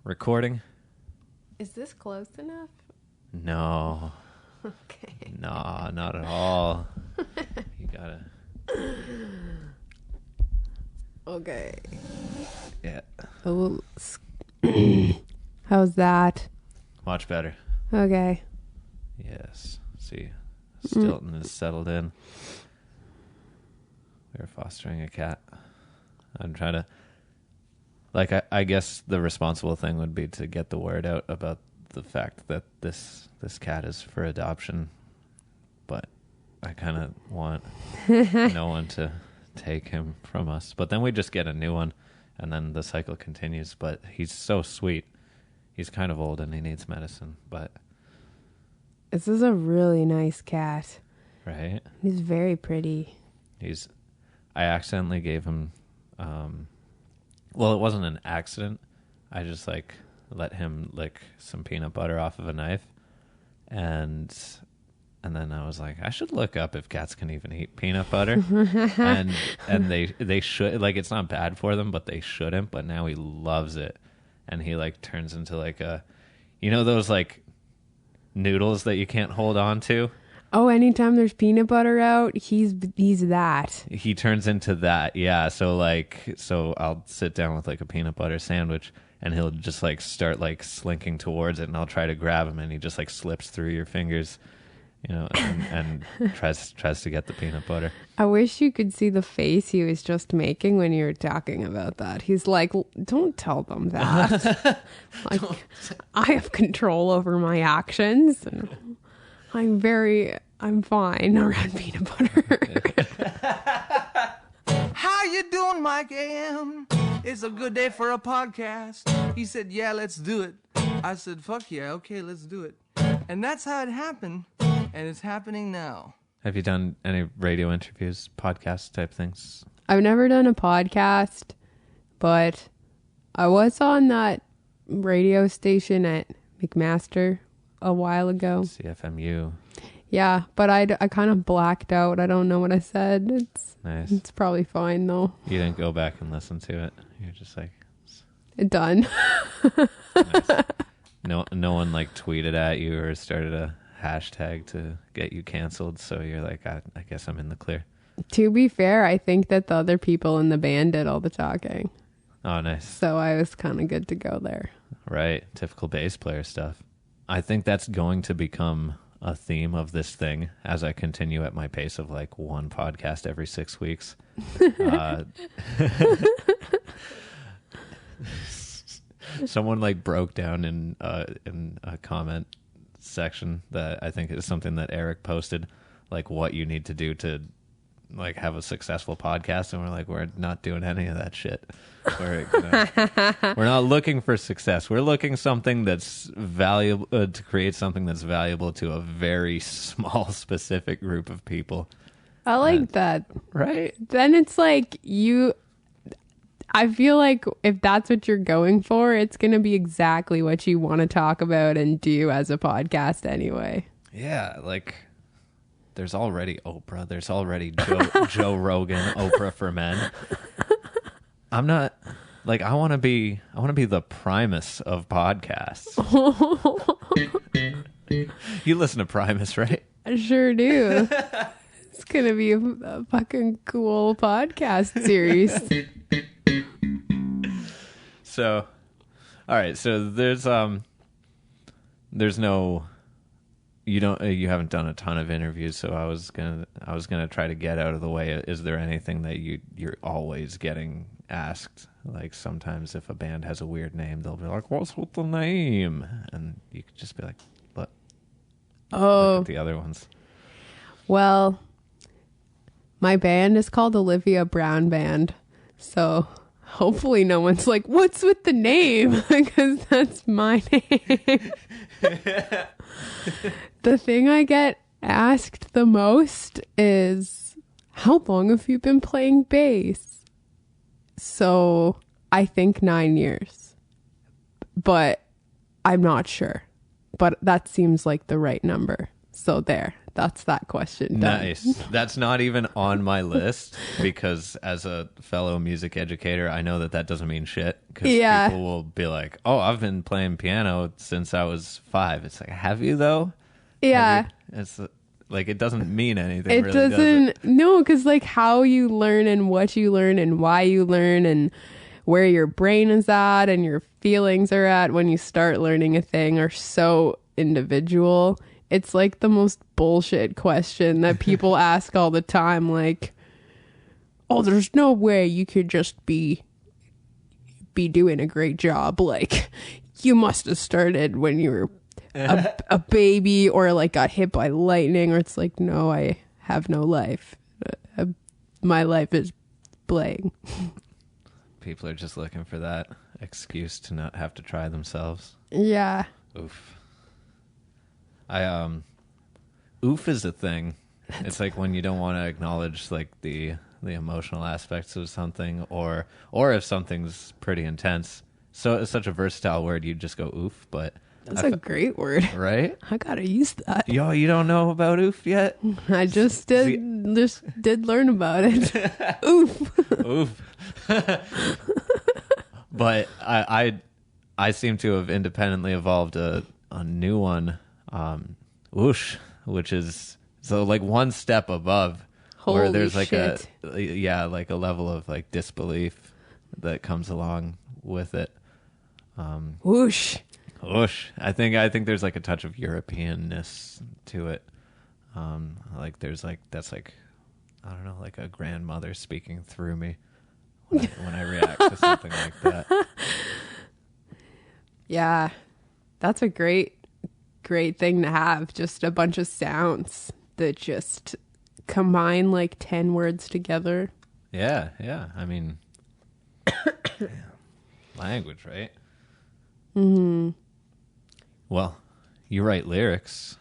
Recording? Is this close enough? No. Okay. No, not at all. You gotta... Okay. Yeah. Oh, how's that? Much better. Okay. Yes. See, Stilton is settled in. We're fostering a cat. I'm trying to... Like, I guess the responsible thing would be to get the word out about the fact that this cat is for adoption. But I kind of want no one to take him from us. But then we just get a new one, and then the cycle continues. But he's so sweet. He's kind of old, and he needs medicine. But This is a really nice cat. right? He's very pretty. I accidentally gave him... well, it wasn't an accident. I just let him lick some peanut butter off of a knife, and then I was like, I should look up if cats can even eat peanut butter, and they should. It's not bad for them, but they shouldn't. But now he loves it, and he turns into those noodles that you can't hold on to. Oh, anytime there's peanut butter out, he's that. He turns into that, yeah. So I'll sit down with a peanut butter sandwich, and he'll just start slinking towards it, and I'll try to grab him, and he just slips through your fingers, and tries to get the peanut butter. I wish you could see the face he was just making when you were talking about that. He's like, don't tell them that. I have control over my actions. And I'm fine around peanut butter. How you doing, Mike AM? It's a good day for a podcast. He said, yeah, let's do it. I said, fuck yeah, okay, let's do it. And that's how it happened, and it's happening now. Have you done any radio interviews, podcast type things? I've never done a podcast, but I was on that radio station at McMaster a while ago. CFMU. Yeah, but I kind of blacked out. I don't know what I said. Nice. It's probably fine though. You didn't go back and listen to it. You're just Done. nice. No one tweeted at you or started a hashtag to get you canceled. So you're like, I guess I'm in the clear. To be fair, I think that the other people in the band did all the talking. Oh, nice. So I was kind of good to go there. Right. Typical bass player stuff. I think that's going to become a theme of this thing as I continue at my pace of one podcast every 6 weeks. Someone broke down in a comment section that I think is something that Eric posted, what you need to do to have a successful podcast, and we're not doing any of that shit. We're not looking for success. We're looking something that's valuable to create something that's valuable to a very small specific group of people. I like that. Right? Then it's I feel like if that's what you're going for, it's going to be exactly what you want to talk about and do as a podcast anyway. Yeah, there's already Oprah. There's already Joe Rogan, Oprah for Men. I'm not I want to be the Primus of podcasts. You listen to Primus, right? I sure do. It's going to be a fucking cool podcast series. So, all right. So there's no, you haven't done a ton of interviews. So I was gonna try to get out of the way. Is there anything that you're always getting asked? Sometimes if a band has a weird name, they'll be like, "What's with the name?" And you could just be like, "Look, look at the other ones." Well, my band is called Olivia Brown Band, so hopefully no one's like, what's with the name? Because that's my name. The thing I get asked the most is, how long have you been playing bass? So I think 9 years, but I'm not sure. But that seems like the right number. So That's that question done. Nice. That's not even on my list because as a fellow music educator, I know that doesn't mean shit because people will be like, oh, I've been playing piano since I was 5. It's like, have you though? Yeah. It's like, it doesn't mean anything. It really, doesn't. No, because like how you learn and what you learn and why you learn and where your brain is at and your feelings are at when you start learning a thing are so individual. It's like the most bullshit question that people ask all the time. Like, oh, there's no way you could just be doing a great job. Like, you must have started when you were a baby or like got hit by lightning. Or it's like, no, I have no life. My life is playing. People are just looking for that excuse to not have to try themselves. Yeah. Oof. Oof is a thing. It's like when you don't want to acknowledge like the emotional aspects of something, or if something's pretty intense. So it's such a versatile word. You just go oof, but that's a great word, right? I gotta use that. Yo, you don't know about oof yet? I just did learn about it. Oof. Oof. But I seem to have independently evolved a new one. Whoosh, which is so like one step above. Holy where there's like shit. like a level of like disbelief that comes along with it. Whoosh. Whoosh. I think there's like a touch of Europeanness to it. Like there's like that's like I don't know, like a grandmother speaking through me when I react to something like that. Yeah, that's a great thing to have. Just a bunch of sounds that just combine like 10 words together. Yeah. I mean, language, right? Mm-hmm. Well, you write lyrics,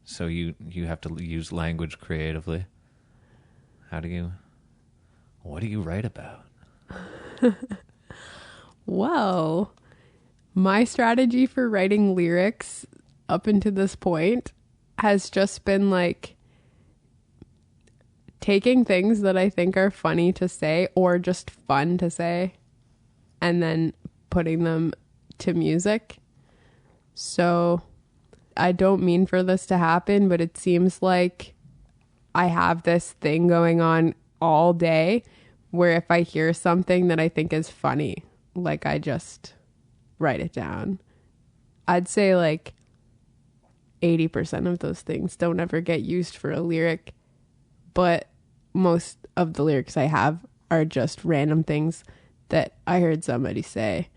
so you have to use language creatively. What do you write about? Well, my strategy for writing lyrics up until this point has just been like taking things that I think are funny to say or just fun to say and then putting them to music. So I don't mean for this to happen, but it seems like I have this thing going on all day where if I hear something that I think is funny, like I just write it down. I'd say like 80% of those things don't ever get used for a lyric, but most of the lyrics I have are just random things that I heard somebody say,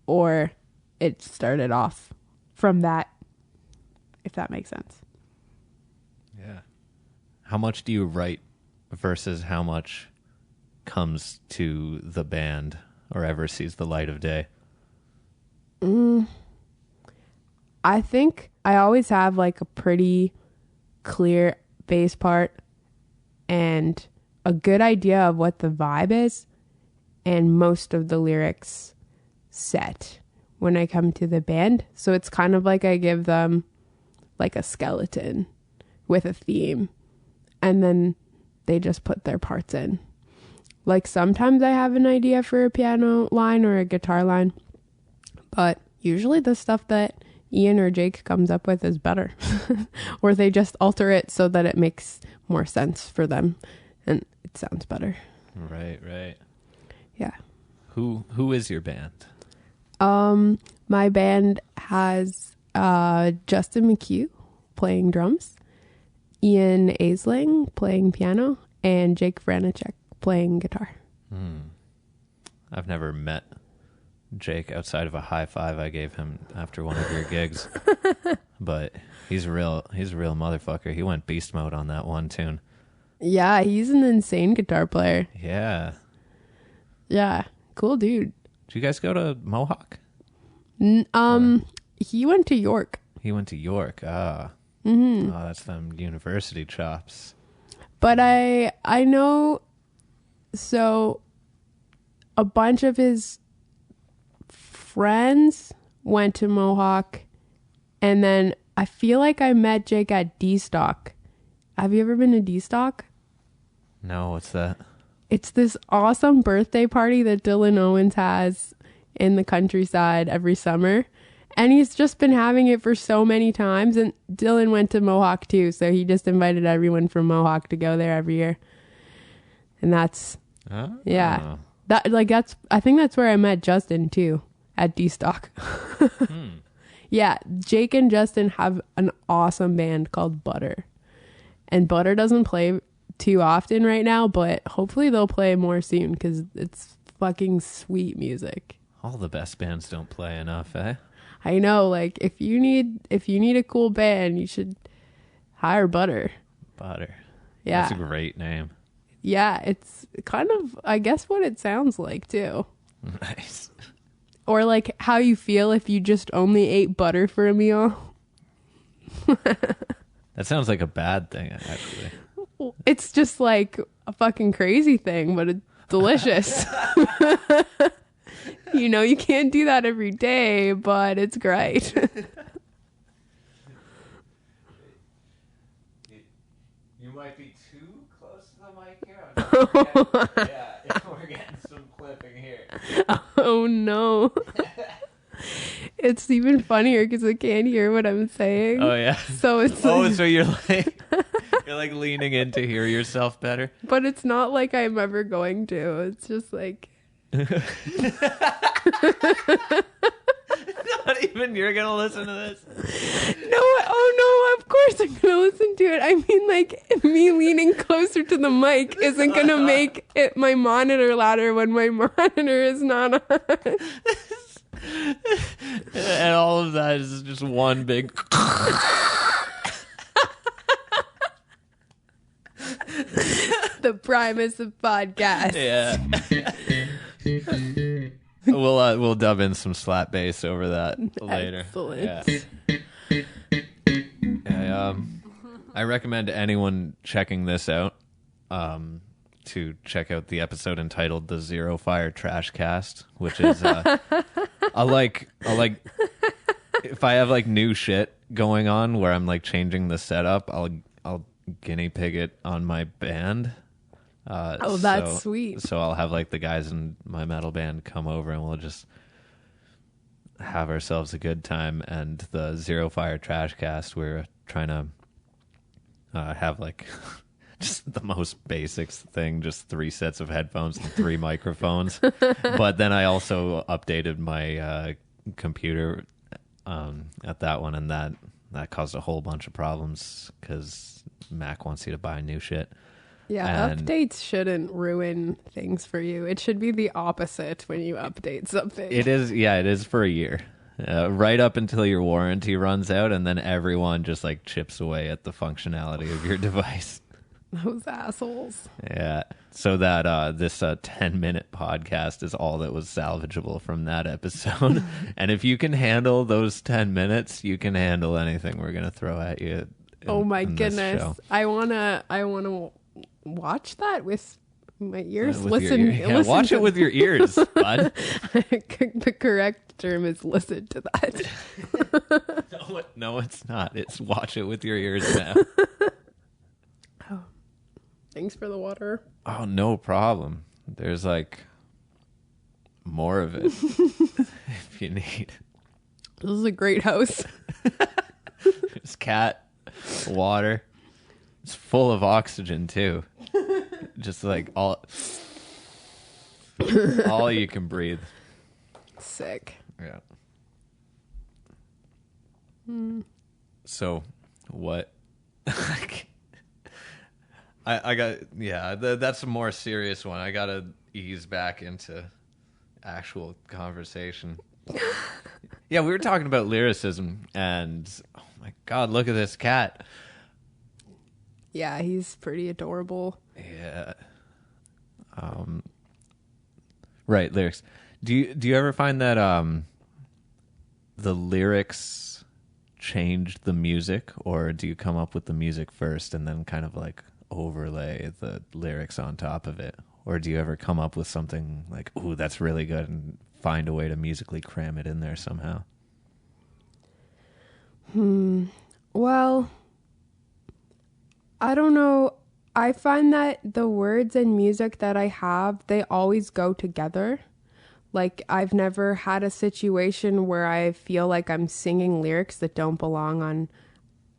or it started off from that, if that makes sense. Yeah. How much do you write versus how much comes to the band or ever sees the light of day? I think I always have like a pretty clear bass part and a good idea of what the vibe is, and most of the lyrics set when I come to the band. So it's kind of like I give them like a skeleton with a theme, and then they just put their parts in. Like sometimes I have an idea for a piano line or a guitar line, but usually the stuff that Ian or Jake comes up with is better. Or they just alter it so that it makes more sense for them and it sounds better. Right. Yeah. Who is your band? My band has Justin McHugh playing drums, Ian Aisling playing piano, and Jake Vranichek playing guitar. I've never met Jake outside of a high five I gave him after one of your gigs. But he's a real motherfucker. He went beast mode on that one tune. Yeah, he's an insane guitar player. Yeah. Yeah, cool dude. Did you guys go to Mohawk? He went to York. He went to York. Mm-hmm. Oh, that's them university chops. But I know, so a bunch of his friends went to Mohawk, and then I feel like I met Jake at D-Stock. Have you ever been to D-Stock? No, what's that? It's this awesome birthday party that Dylan Owens has in the countryside every summer. And he's just been having it for so many times. And Dylan went to Mohawk too. So he just invited everyone from Mohawk to go there every year. And that's, yeah. I think that's where I met Justin too, at D-Stock. Yeah, Jake and Justin have an awesome band called Butter. And Butter doesn't play too often right now, but hopefully they'll play more soon because it's fucking sweet music. All the best bands don't play enough, eh? I know, like if you need a cool band, you should hire Butter. Butter. Yeah. That's a great name. Yeah, it's kind of, I guess, what it sounds like too. Nice. Or like how you feel if you just only ate butter for a meal. That sounds like a bad thing, actually. It's just like a fucking crazy thing, but it's delicious. You know, you can't do that every day, but it's great. You might be too close to the mic here. Yeah, we're getting some clipping here. Oh no. It's even funnier because I can't hear what I'm saying. Oh yeah. So it's so you're like leaning in to hear yourself better. But it's not like I'm ever going to. It's just like Not even you're gonna listen to this. No, oh no, of course I'm gonna listen to it. I mean, like, me leaning closer to the mic isn't gonna make it my monitor louder when my monitor is not on. And all of that is just one big The Primus of podcast. yeah. We'll dub in some slap bass over that later. Excellent. Yeah. I recommend anyone checking this out to check out the episode entitled "The Zero Fire Trash Cast," which is I like if I have like new shit going on where I'm like changing the setup, I'll guinea pig it on my band. That's sweet. So I'll have like the guys in my metal band come over and we'll just have ourselves a good time. And the Zero Fire Trash Cast, we're trying to have like just the most basics thing, just 3 sets of headphones and 3 microphones. But then I also updated my computer at that one, and that caused a whole bunch of problems because Mac wants you to buy new shit. Yeah, updates shouldn't ruin things for you. It should be the opposite when you update something. It is for a year. Right up until your warranty runs out, and then everyone just like chips away at the functionality of your device. Those assholes. Yeah. So that this 10-minute podcast is all that was salvageable from that episode. And if you can handle those 10 minutes, you can handle anything we're going to throw at you. Oh my goodness. I want to watch that with my ears. Listen watch it with your ears, bud. The correct term is listen to that. No, it's not. It's watch it with your ears now. Oh, thanks for the water. Oh, no problem. There's like more of it if you need. This is a great house. There's cat, water. It's full of oxygen too. Just like all you can breathe. Sick. Yeah. So what? I got that's a more serious one. I gotta ease back into actual conversation. Yeah, we were talking about lyricism, and oh my god, look at this cat. Yeah, he's pretty adorable. Yeah. Right, lyrics. Do you ever find that the lyrics change the music, or do you come up with the music first and then kind of like overlay the lyrics on top of it? Or do you ever come up with something like, ooh, that's really good, and find a way to musically cram it in there somehow? Well, I don't know. I find that the words and music that I have, they always go together. Like, I've never had a situation where I feel like I'm singing lyrics that don't belong on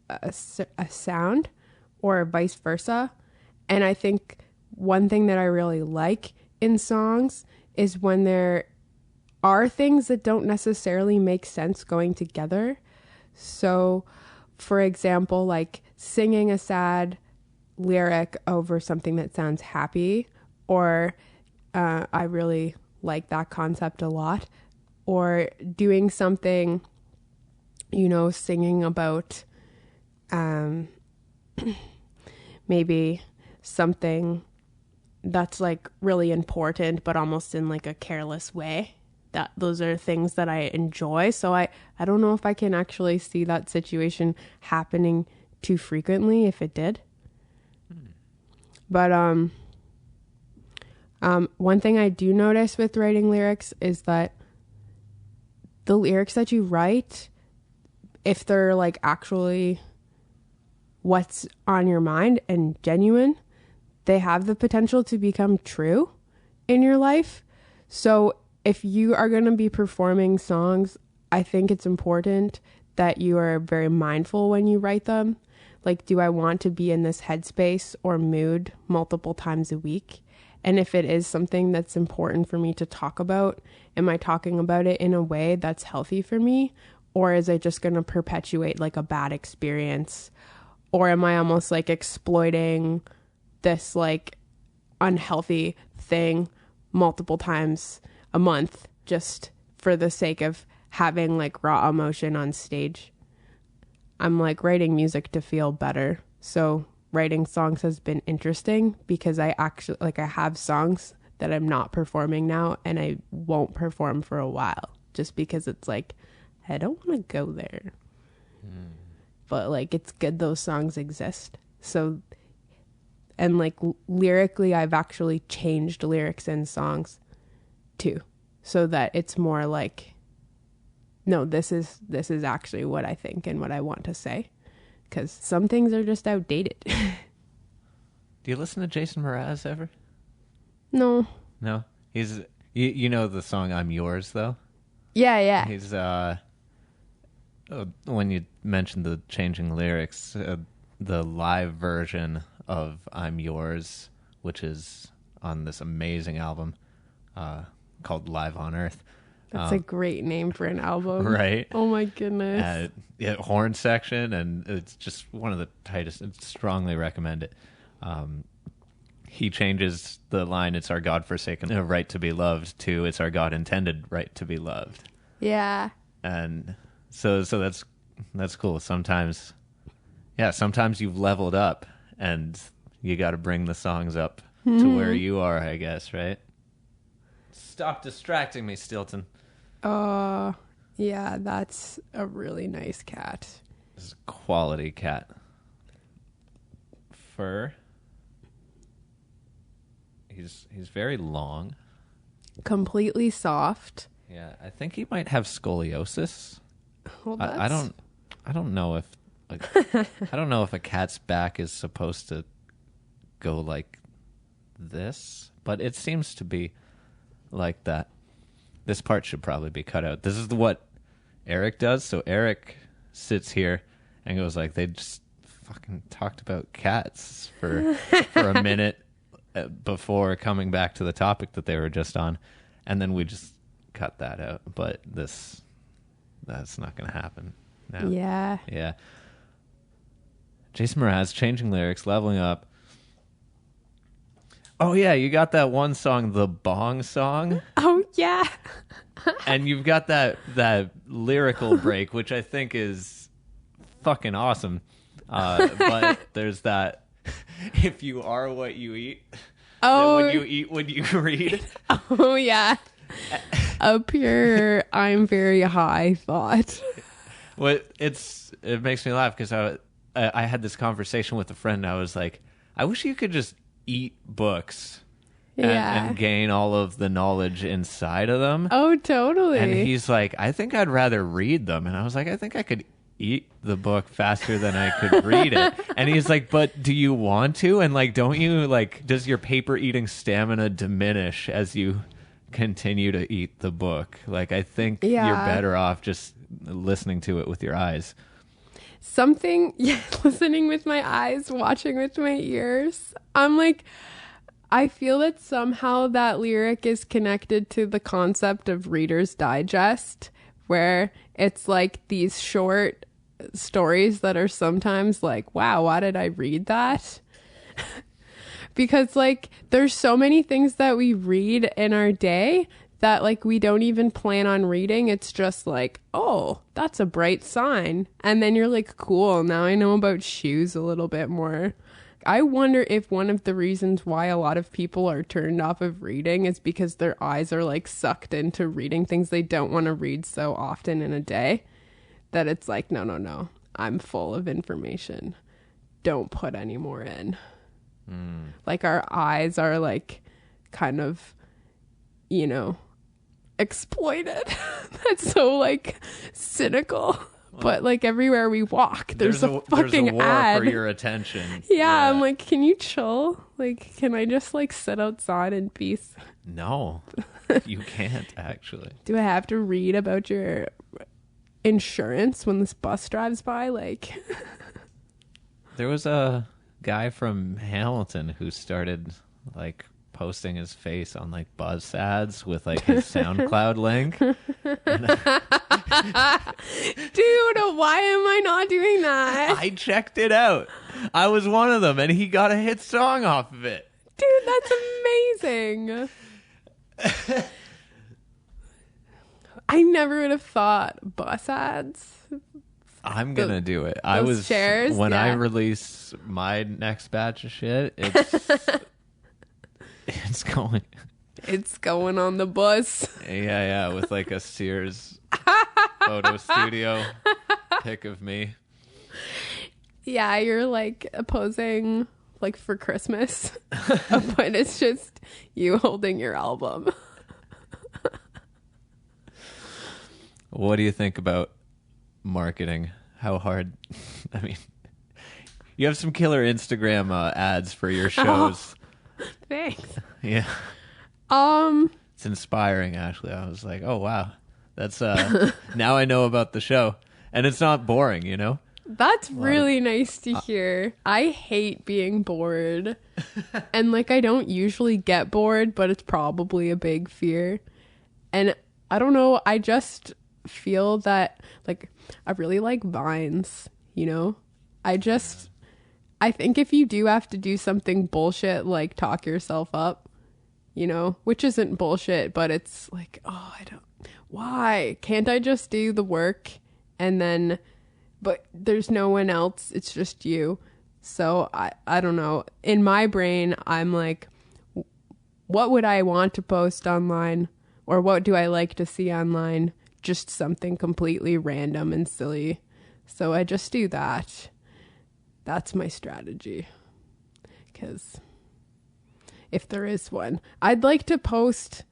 a sound, or vice versa. And I think one thing that I really like in songs is when there are things that don't necessarily make sense going together. So, for example, like singing a sad lyric over something that sounds happy, or I really like that concept a lot. Or doing something, singing about maybe something that's like really important, but almost in like a careless way. Those are things that I enjoy. So I don't know if I can actually see that situation happening too frequently if it did. But one thing I do notice with writing lyrics is that the lyrics that you write, if they're like actually what's on your mind and genuine, they have the potential to become true in your life. So if you are going to be performing songs, I think it's important that you are very mindful when you write them. Like, do I want to be in this headspace or mood multiple times a week? And if it is something that's important for me to talk about, am I talking about it in a way that's healthy for me? Or is it just going to perpetuate like a bad experience? Or am I almost like exploiting this like unhealthy thing multiple times a month just for the sake of having like raw emotion on stage? I'm like writing music to feel better. So writing songs has been interesting because I have songs that I'm not performing now and I won't perform for a while just because it's like, I don't want to go there. But like, it's good those songs exist. So, and like lyrically, I've actually changed lyrics in songs too, so that it's more like, no, this is actually what I think and what I want to say, because some things are just outdated. Do you listen to Jason Mraz ever? No. He's you know the song "I'm Yours" though. Yeah. He's when you mentioned the changing lyrics, the live version of "I'm Yours," which is on this amazing album called "Live on Earth." That's a great name for an album. Right? Oh my goodness. Horn section, and it's just one of the tightest. I'd strongly recommend it. He changes the line, "It's our God-forsaken right to be loved," to "It's our God-intended right to be loved." Yeah. And so that's cool. Sometimes you've leveled up, and you got to bring the songs up to where you are, I guess, right? Stop distracting me, Stilton. Yeah, that's a really nice cat. This is a quality cat. Fur. He's very long. Completely soft. Yeah, I think he might have scoliosis. Well, I don't know if I don't know if a cat's back is supposed to go like this, but it seems to be like that. This part should probably be cut out. This is what Eric does. So Eric sits here and goes like, they just fucking talked about cats for a minute before coming back to the topic that they were just on, and then we just cut that out. But that's not going to happen now. Yeah. Jason Mraz changing lyrics, leveling up. Oh yeah, you got that one song, the Bong Song. Oh yeah. And you've got that lyrical break, which I think is fucking awesome. But there's that, if you are what you eat, then when you eat what you read. Oh yeah. A pure I'm very high thought. Well, it makes me laugh because I had this conversation with a friend. I was like, I wish you could just eat books and gain all of the knowledge inside of them. Oh, totally. And he's like, I think I'd rather read them. And I was like, I think I could eat the book faster than I could read it. And he's like, but do you want to? And like, don't you like, does your paper eating stamina diminish as you continue to eat the book? Like, I think you're better off just listening to it with your eyes. Listening with my eyes, watching with my ears. I'm like, I feel that somehow that lyric is connected to the concept of Reader's Digest, where it's like these short stories that are sometimes like, wow, why did I read that? Because like there's so many things that we read in our day that like we don't even plan on reading. It's just like, oh, that's a bright sign. And then you're like, cool, now I know about shoes a little bit more. I wonder if one of the reasons why a lot of people are turned off of reading is because their eyes are like sucked into reading things they don't want to read so often in a day, that it's like, no, I'm full of information. Don't put any more in. Like our eyes are like kind of, you know, exploited. That's so like cynical. But like everywhere we walk, there's a fucking there's a war ad for your attention. Yeah, I'm like, can you chill? Like, can I just like sit outside in peace? No, you can't actually. Do I have to read about your insurance when this bus drives by? Like, there was a guy from Hamilton who started like posting his face on like bus ads with like his SoundCloud link. dude, why am I not doing that? I checked it out. I was one of them, and he got a hit song off of it. Dude, that's amazing. I never would have thought bus ads. I'm gonna do it. I was chairs, when I release my next batch of shit. It's going. It's going on the bus. Yeah, with like a Sears photo studio pic of me. Yeah, you're like posing like for Christmas, but it's just you holding your album. What do you think about marketing? How hard? I mean, you have some killer Instagram ads for your shows. Thanks. Yeah. It's inspiring, actually. I was like, oh wow, that's now I know about the show, and it's not boring, you know. That's really nice to hear. I hate being bored, and like I don't usually get bored, but it's probably a big fear. And I don't know. I just feel that like I really like vines. You know, I think if you do have to do something bullshit like talk yourself up, you know, which isn't bullshit, but it's like, oh, why can't I just do the work and then, but there's no one else. It's just you. So I don't know. In my brain, I'm like, what would I want to post online, or what do I like to see online? Just something completely random and silly. So I just do that. That's my strategy. Because if there is one, I'd like to post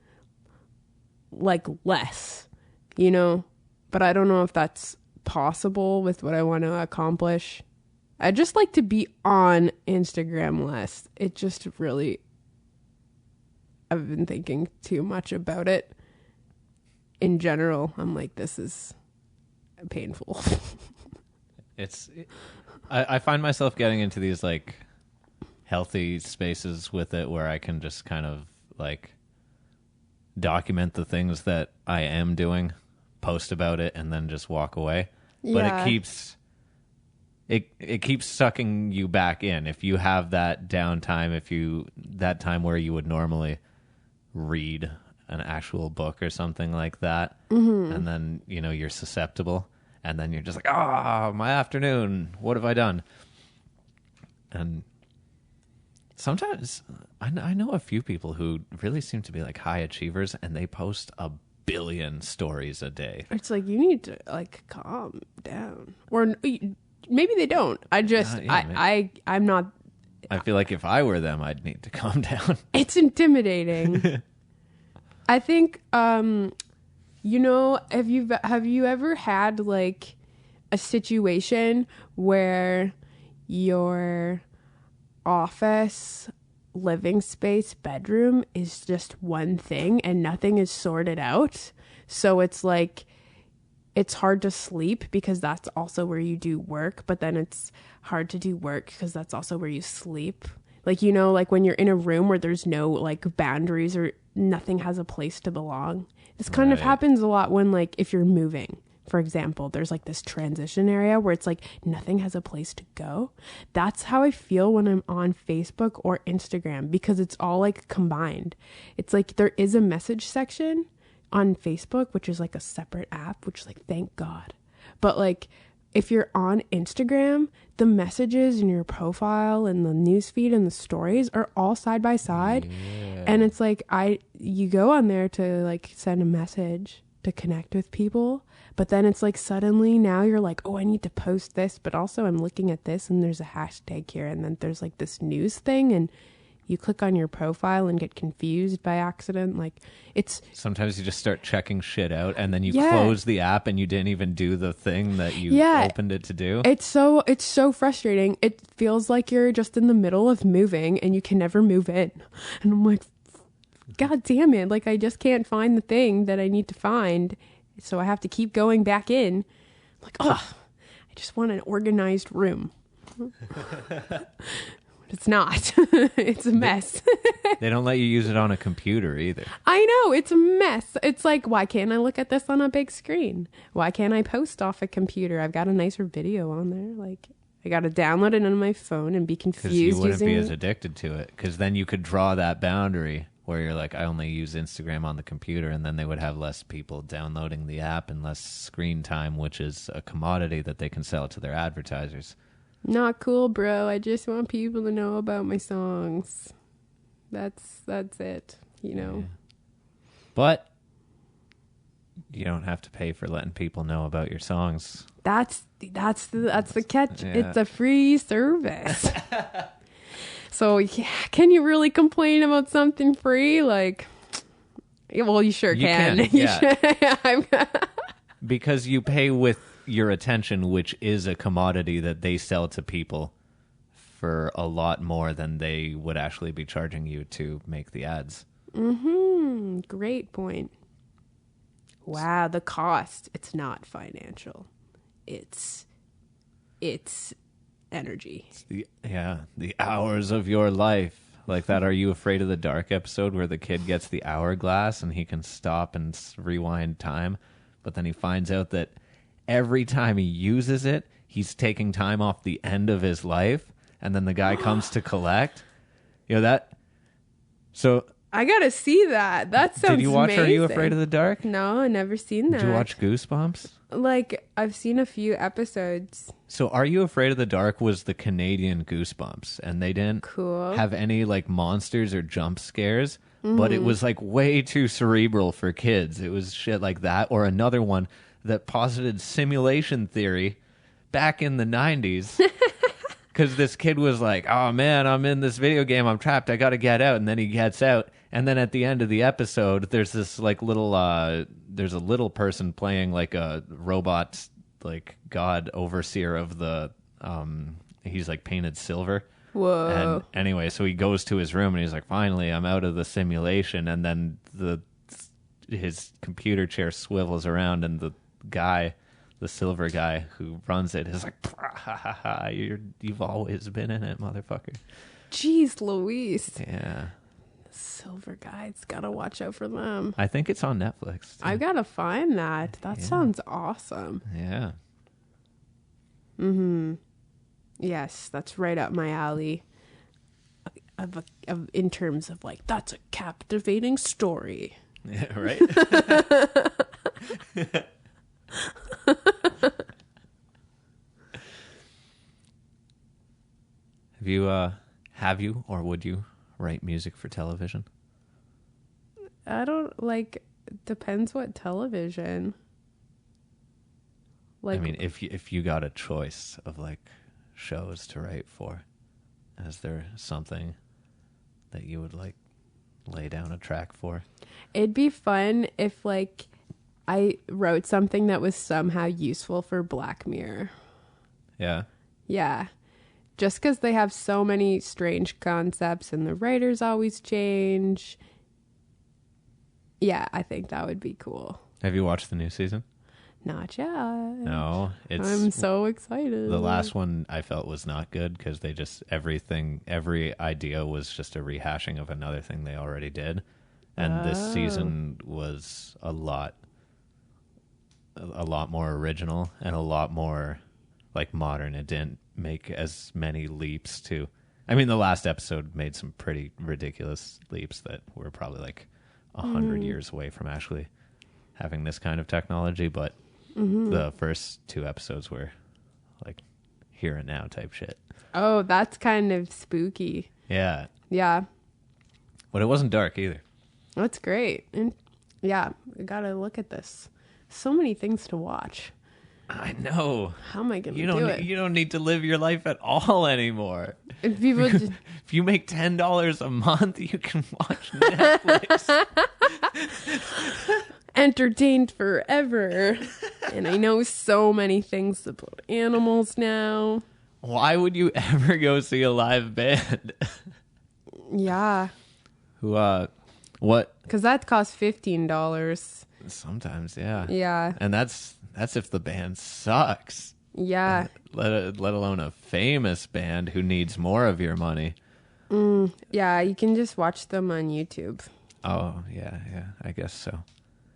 like less, you know, but I don't know if that's possible with what I want to accomplish. I just like to be on Instagram less. It just really, I've been thinking too much about it. In general, I'm like, this is painful. I find myself getting into these like healthy spaces with it where I can just kind of like document the things that I am doing, post about it, and then just walk away. Yeah. But it keeps sucking you back in. If you have that downtime, that time where you would normally read an actual book or something like that, and then, you know, you're susceptible, and then you're just like, my afternoon, what have I done? And sometimes I know a few people who really seem to be like high achievers, and they post a billion stories a day. It's like, you need to like calm down, or maybe they don't. I'm not. I feel like if I were them, I'd need to calm down. It's intimidating. I think, you know, have you ever had like a situation where your office, living space, bedroom is just one thing and nothing is sorted out. So it's like, it's hard to sleep because that's also where you do work, but then it's hard to do work because that's also where you sleep. Like, you know, like when you're in a room where there's no like boundaries or nothing has a place to belong. This kind of happens a lot when, like, if you're moving, for example, there's like this transition area where it's like nothing has a place to go. That's how I feel when I'm on Facebook or Instagram, because it's all like combined. It's like there is a message section on Facebook, which is like a separate app, which, like, thank God. But like if you're on Instagram, the messages in your profile and the newsfeed and the stories are all side by side. Yeah. And it's like you go on there to like send a message to connect with people, but then it's like suddenly now you're like, oh, I need to post this, but also I'm looking at this and there's a hashtag here, and then there's like this news thing, and you click on your profile and get confused by accident. Like, it's sometimes you just start checking shit out and then you close the app and you didn't even do the thing that you opened it to do. It's so frustrating. It feels like you're just in the middle of moving and you can never move in. And I'm like, God damn it. Like, I just can't find the thing that I need to find. So I have to keep going back in. I'm like, oh, I just want an organized room. It's not. It's a mess. They don't let you use it on a computer either. I know. It's a mess. It's like, why can't I look at this on a big screen? Why can't I post off a computer? I've got a nicer video on there. Like, I got to download it on my phone and be confused. Because you wouldn't be as addicted to it. Because then you could draw that boundary where you're like, I only use Instagram on the computer, and then they would have less people downloading the app and less screen time, which is a commodity that they can sell to their advertisers. Not cool, bro. I just want people to know about my songs. That's it, you know. Yeah. But you don't have to pay for letting people know about your songs. That's the catch. Yeah. It's a free service. So can you really complain about something free? Like, well, you sure can. Yeah. Because you pay with your attention, which is a commodity that they sell to people for a lot more than they would actually be charging you to make the ads. Mm-hmm. Great point. Wow, the cost. It's not financial. It's energy. It's the hours of your life. Like that Are You Afraid of the Dark episode where the kid gets the hourglass and he can stop and rewind time, but then he finds out that every time he uses it, he's taking time off the end of his life, and then the guy comes to collect. You know that? So I gotta see that. That sounds Did you watch amazing. Are You Afraid of the Dark? No, I never seen that. Did you watch Goosebumps? Like, I've seen a few episodes. So Are You Afraid of the Dark was the Canadian Goosebumps, and they didn't have any like monsters or jump scares, but it was like way too cerebral for kids. It was shit like that, or another one that posited simulation theory back in the 90s. Because this kid was like, oh man, I'm in this video game, I'm trapped, I gotta get out. And then he gets out. And then at the end of the episode, there's this like little, there's a little person playing like a robot, like god overseer of the, he's like painted silver. Whoa. And anyway, so he goes to his room and he's like, finally, I'm out of the simulation. And then his computer chair swivels around and the guy, the silver guy who runs it, is like, you've always been in it, motherfucker. Jeez Louise. Yeah. The silver guys, gotta watch out for them. I think it's on Netflix too. I gotta find that. That sounds awesome. Yeah. Mm-hmm. Yes, that's right up my alley. In terms of like, that's a captivating story. Yeah, right? Have you or would you write music for television? I don't like, depends what television. Like, I mean, if you got a choice of like shows to write for, is there something that you would like lay down a track for? It'd be fun if like I wrote something that was somehow useful for Black Mirror. Yeah. Yeah. Just because they have so many strange concepts and the writers always change. Yeah, I think that would be cool. Have you watched the new season? Not yet. No, I'm so excited. The last one I felt was not good because they just every idea was just a rehashing of another thing they already did, and this season was a lot more original and a lot more like modern. It didn't make as many leaps to. I mean, the last episode made some pretty ridiculous leaps that were probably like 100 years away from actually having this kind of technology, but the first 2 episodes were like here and now type shit. Oh, that's kind of spooky. Yeah. Yeah. But it wasn't dark either. That's great. And yeah, I gotta look at this. So many things to watch. I know. How am I gonna do it? You don't need to live your life at all anymore. If people just... If you make $10 a month, you can watch Netflix. Entertained forever. And I know so many things about animals now. Why would you ever go see a live band? Yeah. What? Because that costs $15. Sometimes, yeah. Yeah. And that's if the band sucks. Yeah. Let alone a famous band who needs more of your money. Yeah, you can just watch them on YouTube. Oh, yeah, I guess so.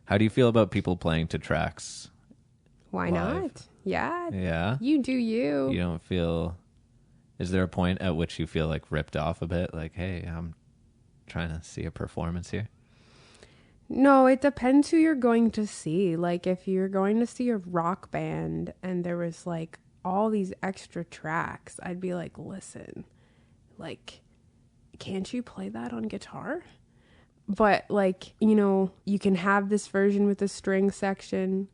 How do you feel about people playing to tracks? Why live? not? Yeah. Yeah? You do you. You don't feel... Is there a point at which you feel like ripped off a bit? Like, hey, I'm trying to see a performance here? No, it depends who you're going to see. Like, if you're going to see a rock band and there was, like, all these extra tracks, I'd be like, listen, like, can't you play that on guitar? But, like, you know, you can have this version with a string section,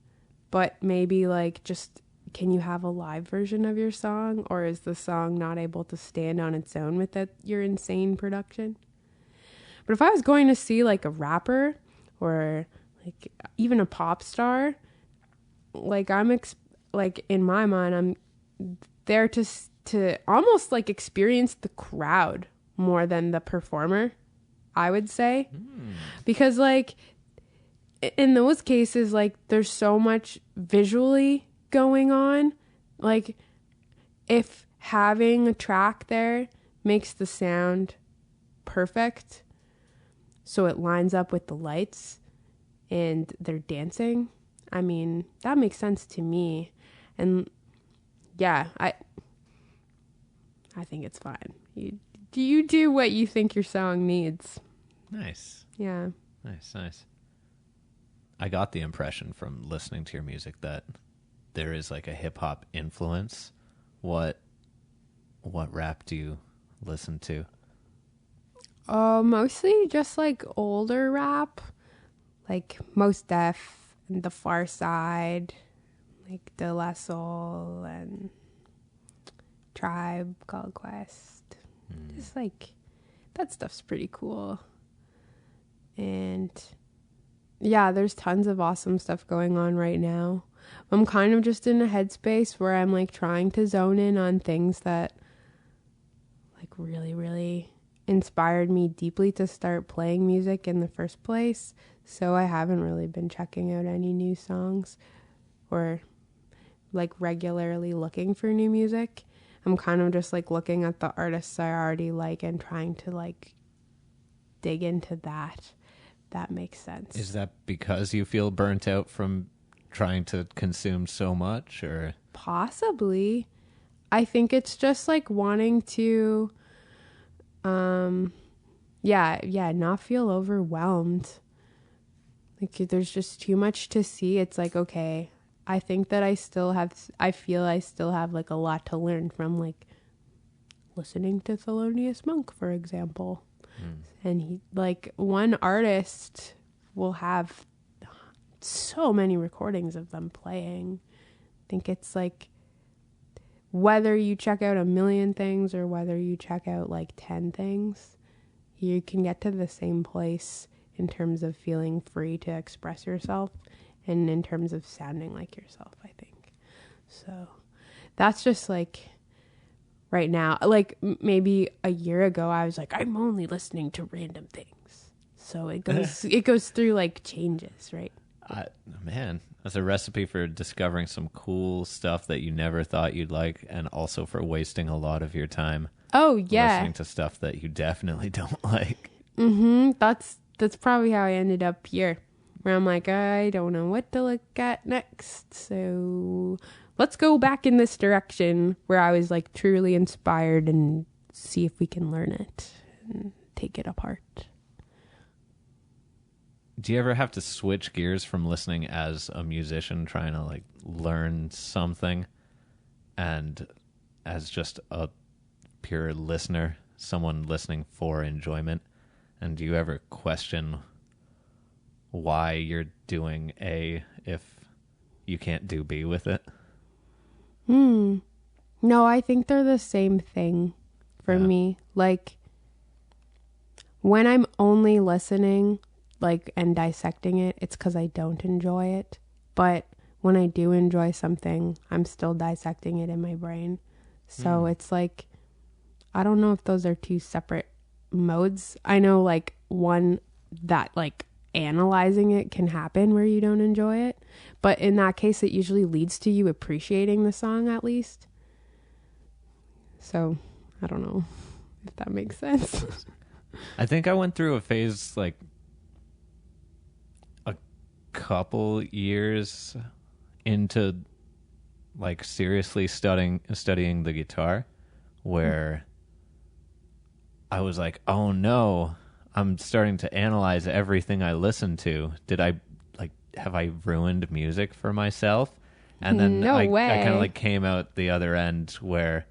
but maybe, like, just, can you have a live version of your song? Or is the song not able to stand on its own with your insane production? But if I was going to see, like, a rapper or, like, even a pop star, like, in my mind, I'm there to almost, like, experience the crowd more than the performer, I would say. Because, like, in those cases, like, there's so much visually going on. Like, if having a track there makes the sound perfect, so it lines up with the lights and they're dancing, I mean, that makes sense to me. And yeah, I think it's fine. You do what you think your song needs. Nice. Yeah. Nice. I got the impression from listening to your music that there is like a hip hop influence. What rap do you listen to? Mostly just like older rap, like Mos Def and The Far Side, like De La Soul and Tribe Called Quest. Just like that stuff's pretty cool. And yeah, there's tons of awesome stuff going on right now. I'm kind of just in a headspace where I'm like trying to zone in on things that like really, really inspired me deeply to start playing music in the first place. So I haven't really been checking out any new songs or like regularly looking for new music. I'm kind of just like looking at the artists I already like and trying to like dig into that. That makes sense. Is that because you feel burnt out from trying to consume so much, or? Possibly. I think it's just like wanting to not feel overwhelmed. Like there's just too much to see. It's like, okay, I think that I feel I still have like a lot to learn from like listening to Thelonious Monk, for example. And he, like, one artist will have so many recordings of them playing. I think it's like whether you check out 1,000,000 things or whether you check out like 10 things, you can get to the same place in terms of feeling free to express yourself and in terms of sounding like yourself, I think. So that's just like right now, like maybe a year ago, I was like, I'm only listening to random things. So it goes through like changes, right? Man, that's a recipe for discovering some cool stuff that you never thought you'd like, and also for wasting a lot of your time. Oh yeah, listening to stuff that you definitely don't like. That's probably how I ended up here, where I'm like, I don't know what to look at next, so let's go back in this direction where I was like truly inspired and see if we can learn it and take it apart. Do you ever have to switch gears from listening as a musician, trying to like learn something, and as just a pure listener, someone listening for enjoyment? And do you ever question why you're doing A if you can't do B with it? No, I think they're the same thing for me. Like when I'm only listening like and dissecting it, it's because I don't enjoy it. But when I do enjoy something, I'm still dissecting it in my brain. So it's like, I don't know if those are two separate modes. I know like one that like analyzing it can happen where you don't enjoy it, but in that case it usually leads to you appreciating the song at least. So I don't know if that makes sense. I think I went through a phase like a couple years into like seriously studying the guitar, where I was like, oh no, I'm starting to analyze everything I listen to. Have I ruined music for myself? And then I kind of like came out the other end where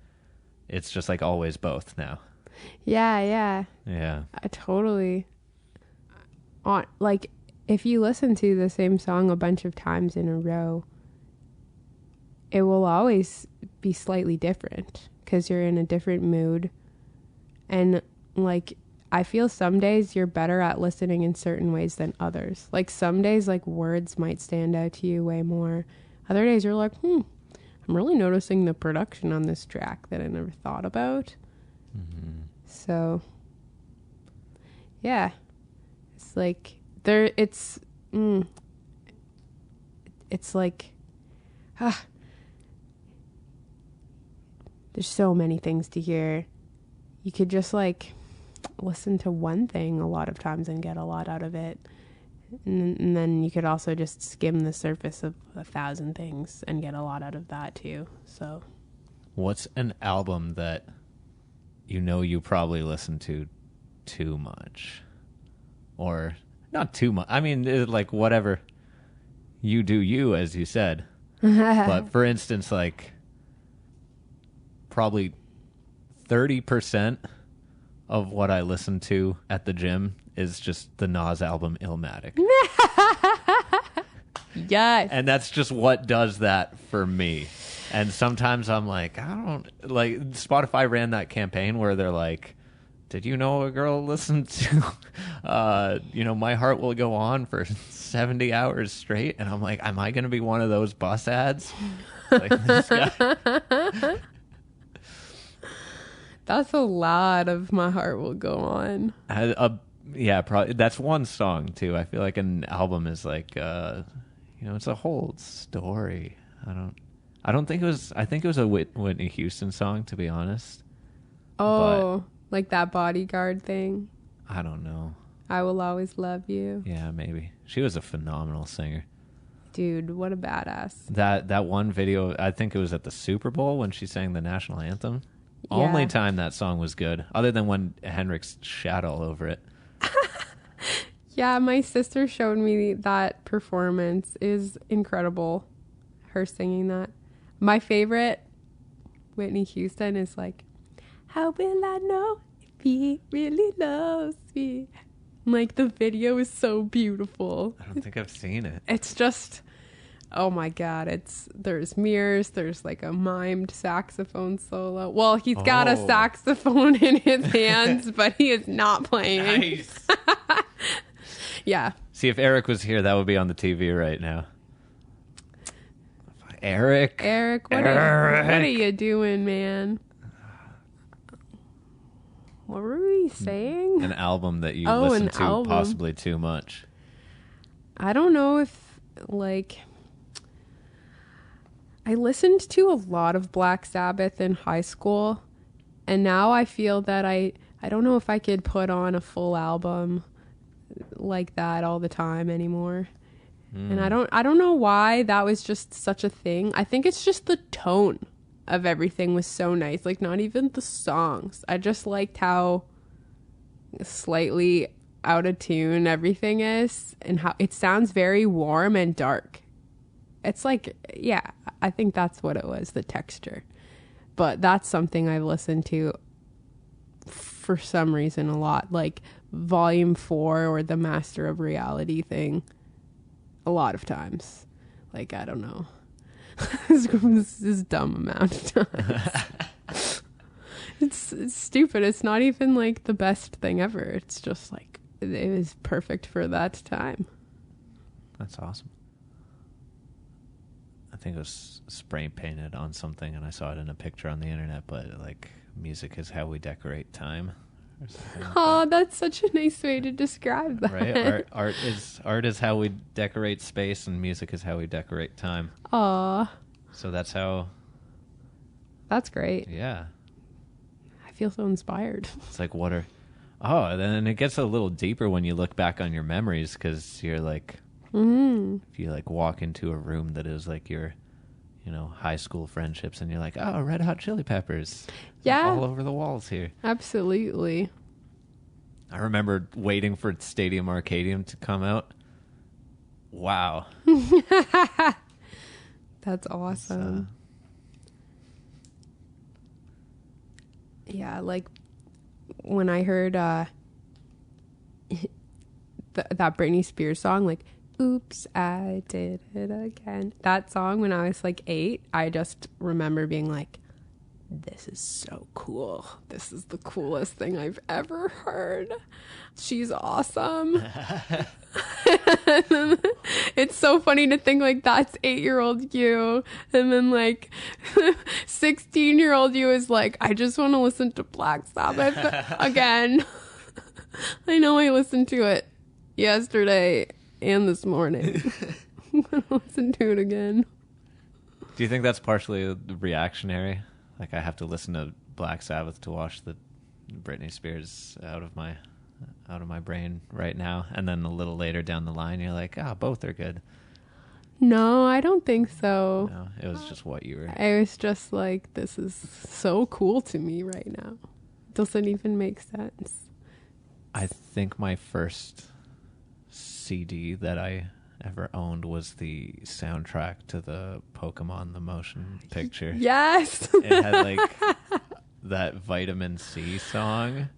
it's just like always both now. Yeah. I totally. Like if you listen to the same song a bunch of times in a row, it will always be slightly different because you're in a different mood. And like, I feel some days you're better at listening in certain ways than others. Like some days, like words might stand out to you way more. Other days you're like, I'm really noticing the production on this track that I never thought about. Mm-hmm. So yeah, it's like it's like, there's so many things to hear. You could just like listen to one thing a lot of times and get a lot out of it. And then you could also just skim the surface of 1,000 things and get a lot out of that too. So what's an album that you know you probably listen to too much? Or not too much. I mean, like whatever you do you, as you said. But for instance, like probably 30% of what I listen to at the gym is just the Nas album Illmatic. Yes. And that's just what does that for me. And sometimes I'm like, I don't like, Spotify ran that campaign where they're like, did you know a girl listened to My Heart Will Go On for 70 hours straight? And I'm like, am I going to be one of those bus ads? Like this guy. That's a lot of My Heart Will Go On. Yeah, probably. That's one song too. I feel like an album is like, it's a whole story. I don't think it was. I think it was a Whitney Houston song, to be honest. Oh, like that Bodyguard thing. I don't know. I Will Always Love You. Yeah, maybe. She was a phenomenal singer. Dude, what a badass. That one video, I think it was at the Super Bowl when she sang the national anthem. Yeah. Only time that song was good, other than when Hendrix shat all over it. Yeah, my sister showed me that performance. It is incredible, her singing that. My favorite Whitney Houston is like, how will I know if he really loves me? Like, the video is so beautiful. I don't think I've seen it. It's just, oh my God, there's mirrors, there's like a mimed saxophone solo. Well, he's got a saxophone in his hands, but he is not playing. Nice. Yeah. See, if Eric was here, that would be on the TV right now. Eric. what are you doing, man? What were we saying? An album that you Oh, listen an to album. possibly too much. I don't know if, like, I listened to a lot of Black Sabbath in high school, and now I feel that I don't know if I could put on a full album like that all the time anymore. And I don't know why that was just such a thing. I think it's just the tone of everything was so nice. Like, not even the songs. I just liked how slightly out of tune everything is, and how it sounds very warm and dark. It's like, yeah, I think that's what it was, the texture. But that's something I've listened to for some reason a lot, like Volume 4 or the Master of Reality thing, a lot of times. Like, I don't know. This is dumb amount of times. It's stupid. It's not even like the best thing ever. It's just like, it was perfect for that time. That's awesome. I think it was spray painted on something, and I saw it in a picture on the internet, but like, music is how we decorate time. Or something like Oh, that's such a nice way to describe that. right? Art is how we decorate space, and music is how we decorate time. Aw, So that's how, that's great. yeah. I feel so inspired. It's like, and then it gets a little deeper when you look back on your memories, because you're like, if you like walk into a room that is like your, high school friendships, and you're like, oh, Red Hot Chili Peppers. Yeah. All over the walls here. Absolutely. I remember waiting for Stadium Arcadium to come out. Wow. That's awesome. Yeah, like when I heard that Britney Spears song, like, oops, I did it again. That song, when I was like 8, I just remember being like, this is so cool. This is the coolest thing I've ever heard. She's awesome. It's so funny to think like that's 8-year-old you, and then like 16-year-old you is like, I just want to listen to Black Sabbath again. I know I listened to it yesterday and this morning. I'm gonna listen to it again. Do you think that's partially reactionary? Like, I have to listen to Black Sabbath to wash the Britney Spears out of my brain right now, and then a little later down the line, you're like, both are good. No, I don't think so. No, it was just what you were. I was just like, this is so cool to me right now. It doesn't even make sense. I think my first CD that I ever owned was the soundtrack to the Pokemon the Motion Picture. Yes. It had like that Vitamin C song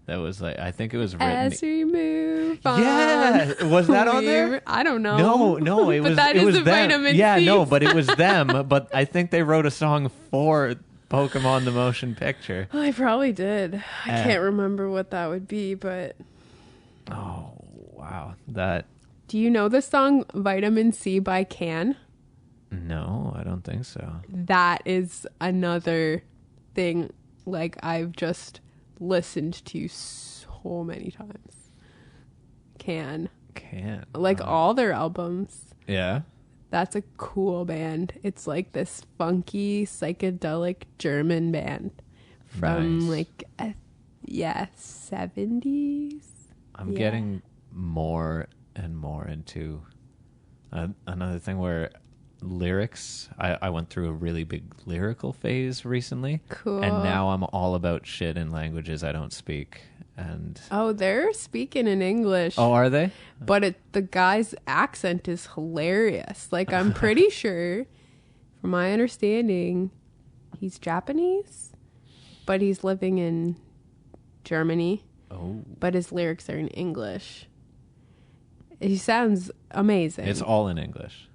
that was like, I think it was written. As we move on. Yeah, was that on there? I don't know. No, it was. But that it is was the them. Vitamin Yeah, C. no, but it was them. But I think they wrote a song for Pokemon the Motion Picture. I probably did. I can't remember what that would be, but. Oh wow, that. Do you know the song Vitamin C by Can? No, I don't think so. That is another thing, like, I've just listened to so many times. Can. Like, all their albums. Yeah. That's a cool band. It's like this funky, psychedelic German band from, Nice. 70s. I'm getting more and more into another thing where lyrics, I went through a really big lyrical phase recently. Cool. And now I'm all about shit in languages I don't speak. And Oh, they're speaking in English. oh, are they? But the guy's accent is hilarious. Like, I'm pretty sure, from my understanding, he's Japanese, but he's living in Germany. Oh. But his lyrics are in English. He sounds amazing. It's all in English.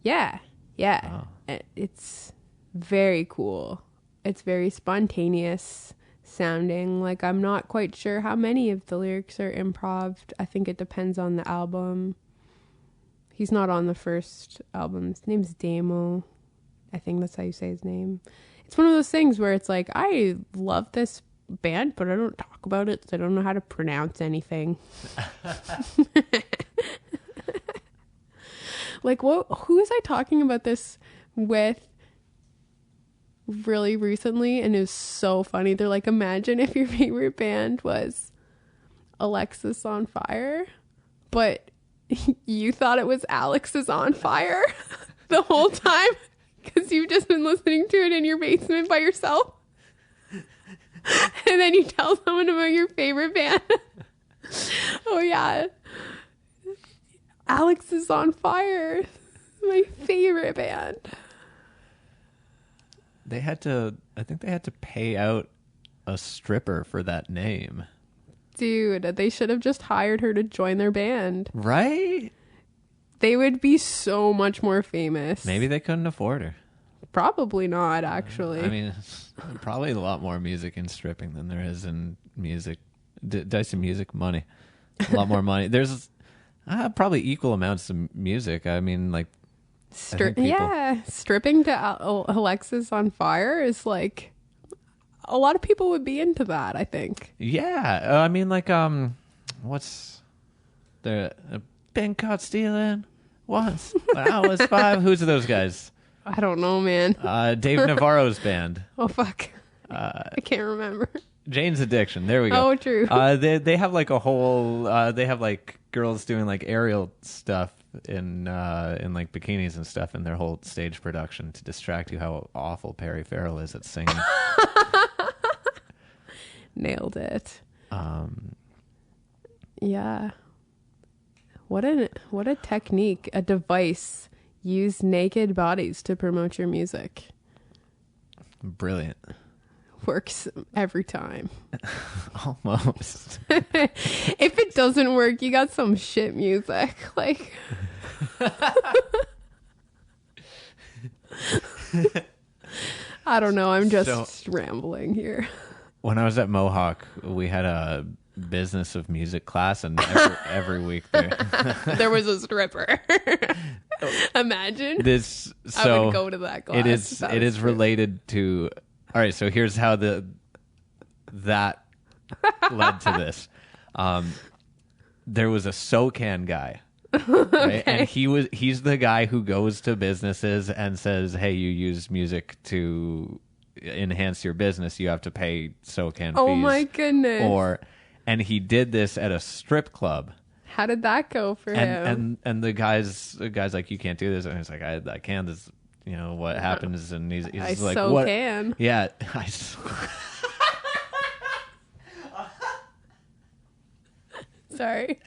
Yeah. Oh. It's very cool. It's very spontaneous sounding. Like, I'm not quite sure how many of the lyrics are improv. I think it depends on the album. He's not on the first album. His name's Damo. I think that's how you say his name. It's one of those things where it's like, I love this band, but I don't talk about it, so I don't know how to pronounce anything. Like, who was I talking about this with really recently? And it was so funny. They're like, imagine if your favorite band was Alexis on Fire, but you thought it was Alex is on Fire the whole time because you've just been listening to it in your basement by yourself. And then you tell someone about your favorite band. Oh, yeah. Alex is on Fire. My favorite band. I think they had to pay out a stripper for that name. Dude, they should have just hired her to join their band. Right? They would be so much more famous. Maybe they couldn't afford her. Probably not, actually. I mean, probably a lot more music in stripping than there is in music. Dice and music money. A lot more money. There's probably equal amounts of music. I mean, like, stripping to Alexis on Fire is like, a lot of people would be into that, I think. Yeah. I mean, like, what's the been caught stealing once when I was 5? Who's those guys? I don't know, man. Dave Navarro's band. Oh, fuck. I can't remember. Jane's Addiction. There we go. Oh, true. They have like a whole. They have like girls doing like aerial stuff in like bikinis and stuff in their whole stage production to distract you how awful Perry Farrell is at singing. Nailed it. Yeah. What a technique, a device. Use naked bodies to promote your music. Brilliant. Works every time. Almost. If it doesn't work, you got some shit music. Like, I don't know. I'm just rambling here. When I was at Mohawk, we had a business of music class, and every week there was a stripper. Imagine this. I would go to that class. It is related to. All right, so here's how that led to this. There was a SoCan guy, right? Okay. And he's the guy who goes to businesses and says, "Hey, you use music to enhance your business. You have to pay SoCan fees." Oh my goodness! And he did this at a strip club. How did that go for him? And the guy's like, "You can't do this," and he's like, "I can." This, you know what happens, and he's like, so "What?" Can. Yeah, Sorry.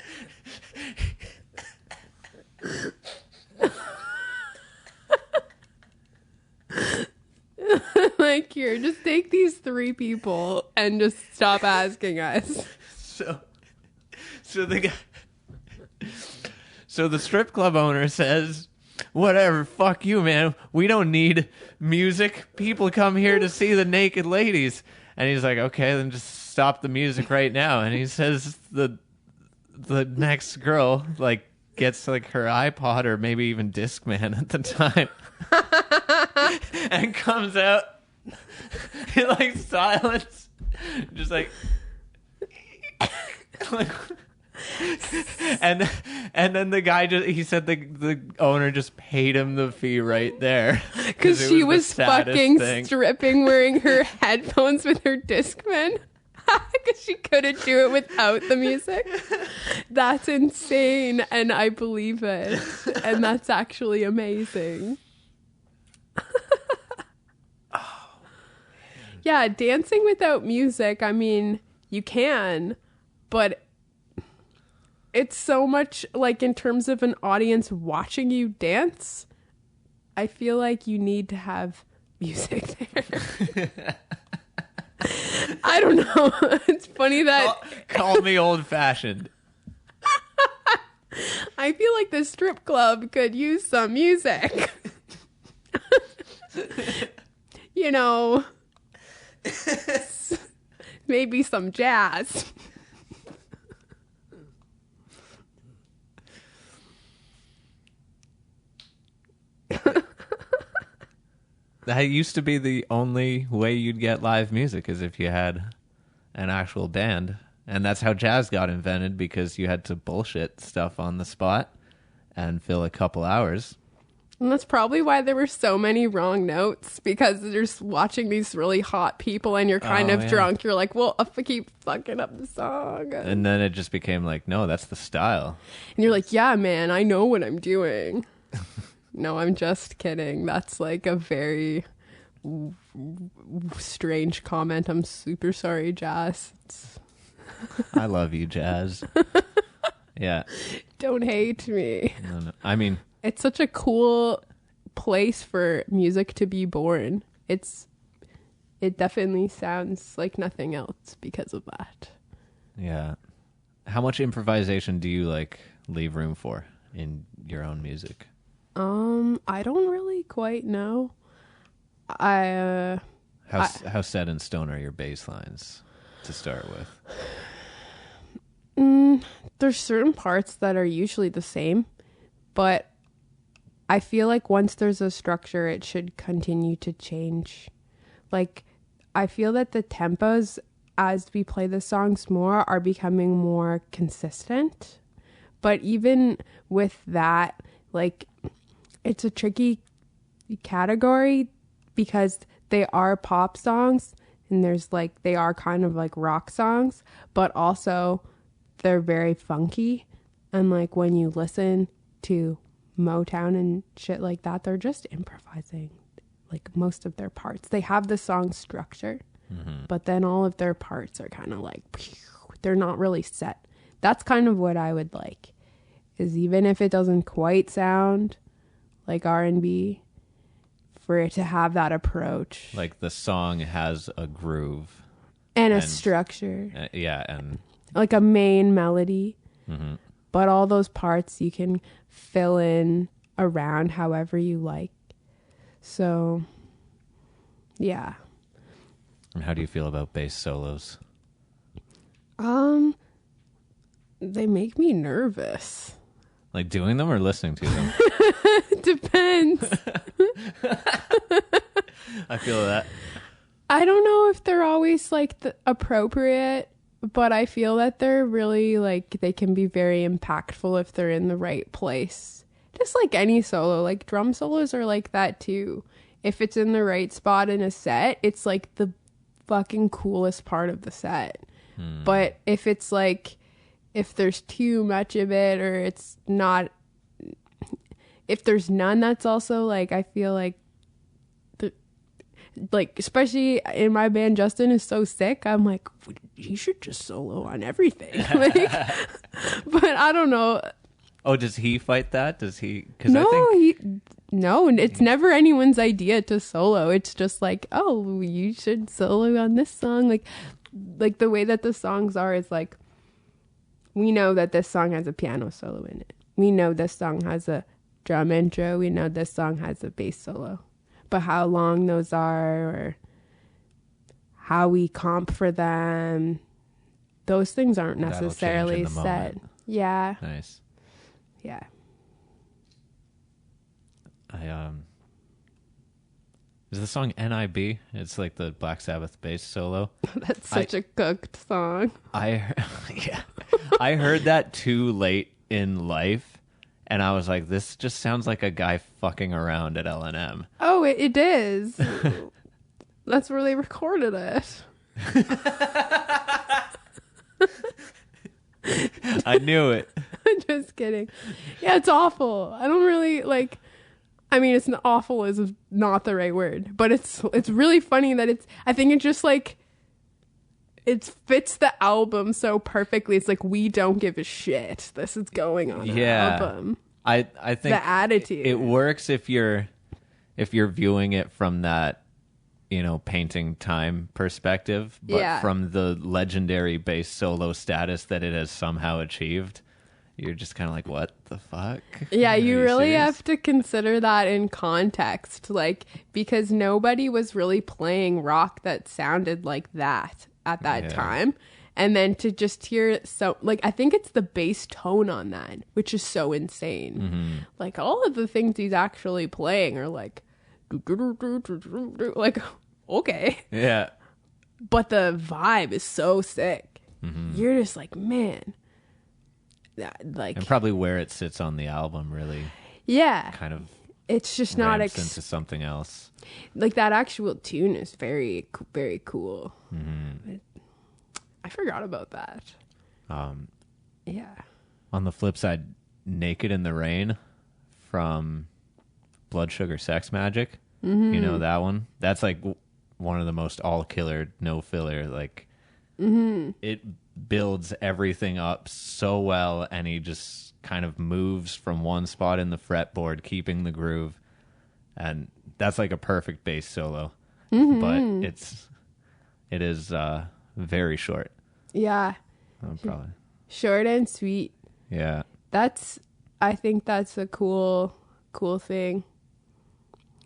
Like, here, just take these 3 people and just stop asking us. So the guy. So the strip club owner says, "Whatever, fuck you, man. We don't need music. People come here to see the naked ladies." And he's like, "Okay, then just stop the music right now." And he says the next girl like gets like her iPod or maybe even Discman at the time, and comes out in like silence, just like. And then the guy he said the owner just paid him the fee right there because she was fucking stripping wearing her headphones with her Discman because she couldn't do it without the music. That's insane, and I believe it, and that's actually amazing. Yeah, dancing without music, I mean, you can, but it's so much like in terms of an audience watching you dance, I feel like you need to have music there. I don't know. It's funny that... Call me old-fashioned. I feel like the strip club could use some music. You know, maybe some jazz. That used to be the only way you'd get live music, is if you had an actual band. And that's how jazz got invented, because you had to bullshit stuff on the spot and fill a couple hours. And that's probably why there were so many wrong notes, because you're just watching these really hot people and you're kind of drunk. You're like, well, if I keep fucking up the song. And then it just became like, no, that's the style. And you're like, yeah, man, I know what I'm doing. No, I'm just kidding. That's like a very strange comment. I'm super sorry, Jazz. I love you, Jazz. Yeah. Don't hate me. No. I mean, it's such a cool place for music to be born. It definitely sounds like nothing else because of that. Yeah. How much improvisation do you like leave room for in your own music? I don't really quite know. How set in stone are your bass lines to start with? There's certain parts that are usually the same, but I feel like once there's a structure, it should continue to change. Like, I feel that the tempos as we play the songs more are becoming more consistent. But even with that, like, it's a tricky category because they are pop songs and there's like, they are kind of like rock songs, but also they're very funky. And like when you listen to Motown and shit like that, they're just improvising like most of their parts. They have the song structure, but then all of their parts are kind of like, they're not really set. That's kind of what I would like, is even if it doesn't quite sound like R&B, for it to have that approach. Like the song has a groove. And a structure. Yeah, and like a main melody. Mm-hmm. But all those parts you can fill in around however you like. So, yeah. And how do you feel about bass solos? They make me nervous. Like doing them or listening to them? Depends. I feel that. I don't know if they're always like appropriate, but I feel that they're really like, they can be very impactful if they're in the right place. Just like any solo, like drum solos are like that too. If it's in the right spot in a set, it's like the fucking coolest part of the set. But if it's like, if there's too much of it or it's not, if there's none, that's also like, I feel like like, especially in my band, Justin is so sick. I'm like, he should just solo on everything. Like, but I don't know. Oh, does he fight that? Does he? No, it's never anyone's idea to solo. It's just like, oh, you should solo on this song. Like the way that the songs are is like, we know that this song has a piano solo in it. We know this song has a drum intro. We know this song has a bass solo. But how long those are or how we comp for them, those things aren't necessarily set. Yeah. Nice. Yeah. Is the song NIB? It's like the Black Sabbath bass solo. That's such a cooked song. I heard that too late in life. And I was like, this just sounds like a guy fucking around at L&M. Oh, it is. That's where they recorded it. I knew it. Just kidding. Yeah, it's awful. I don't really like, I mean, it's not, awful is not the right word, but it's really funny that I think it's just like, it fits the album so perfectly. It's like, we don't give a shit. This is going on the album. I think the attitude. It works if you're viewing it from that, painting time perspective, but from the legendary bass solo status that it has somehow achieved, you're just kind of like, what the fuck? Yeah, you really serious? have to consider that in context, like, because nobody was really playing rock that sounded like that at that time. And then to just hear so, like, I think it's the bass tone on that, which is so insane. Like, all of the things he's actually playing are like like, okay. Yeah. But the vibe is so sick. Mm-hmm. You're just like, man. Like, And probably where it sits on the album really yeah. kind of It's just not into something else. like that actual tune is very, very cool. Mm-hmm. I forgot about that. Um, Yeah. on the flip side, Naked in the Rain from Blood Sugar Sex Magic. Mm-hmm. You know that one? That's like one of the most all killer, no filler. Like it builds everything up so well, and he just kind of moves from one spot in the fretboard, keeping the groove. And that's like a perfect bass solo. But it is very short. Yeah. Probably. Short and sweet. Yeah. I think that's a cool thing.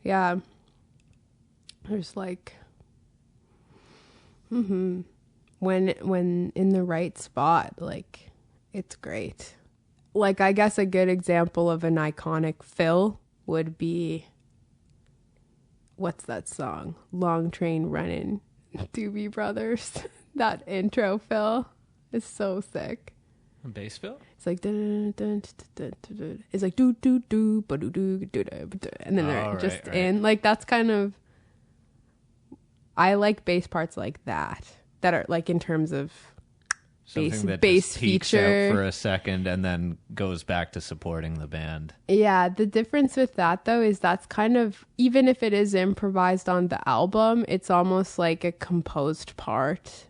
Yeah. There's like, when in the right spot, like, it's great. Like, I guess a good example of an iconic fill would be, what's that song? Long Train Running, Doobie Brothers. That intro fill is so sick. A bass fill? It's like dun, dun, dun, dun, dun, dun. It's like do do do ba do do do do, and then they're just in like that's kind of. I like bass parts like that are like in terms of Something that bass just peaks feature out for a second and then goes back to supporting the band. Yeah, the difference with that though is that's kind of, even if it is improvised on the album, it's almost like a composed part,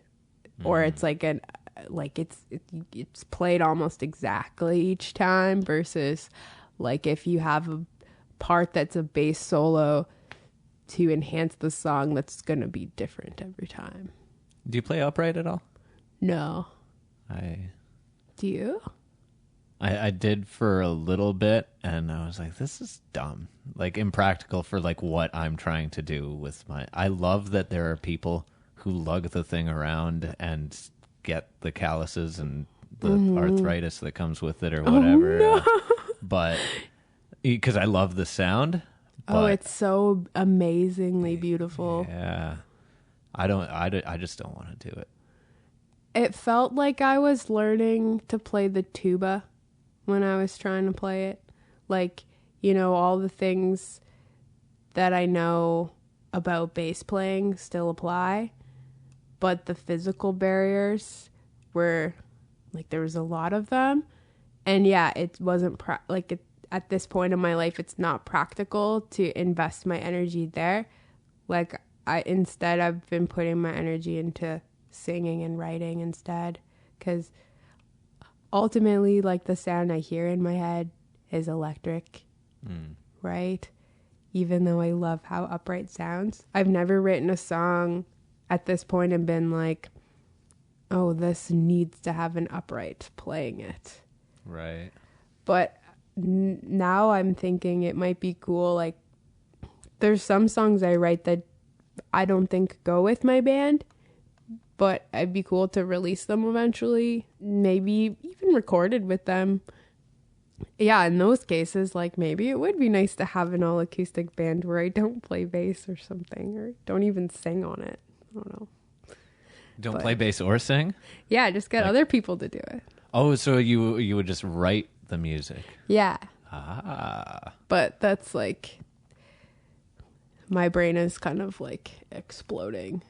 or it's like it's played almost exactly each time, versus like if you have a part that's a bass solo to enhance the song, that's going to be different every time. Do you play upright at all? No. Do you? I did for a little bit, and I was like, this is dumb. Like, impractical for, like, what I'm trying to do with my... I love that there are people who lug the thing around and get the calluses and the arthritis that comes with it or whatever. Oh, no. But... Because I love the sound. But, it's so amazingly beautiful. Yeah. I just don't want to do it. It felt like I was learning to play the tuba when I was trying to play it. Like, you know, all the things that I know about bass playing still apply, but the physical barriers were, like, there was a lot of them. And yeah, it wasn't, at this point in my life, it's not practical to invest my energy there. Like, I've been putting my energy into singing and writing instead, because ultimately, like, the sound I hear in my head is electric, right? Even though I love how upright sounds, I've never written a song at this point and been like, oh, this needs to have an upright playing it. Right. But now I'm thinking it might be cool. Like, there's some songs I write that I don't think go with my band, but it'd be cool to release them eventually, maybe even recorded with them. Yeah, in those cases, like, maybe it would be nice to have an all acoustic band where I don't play bass or something, or don't even sing on it. I don't know. Don't play bass or sing? Yeah, just get other people to do it. Oh, so you would just write the music? Yeah. Ah. But that's like, my brain is kind of like exploding.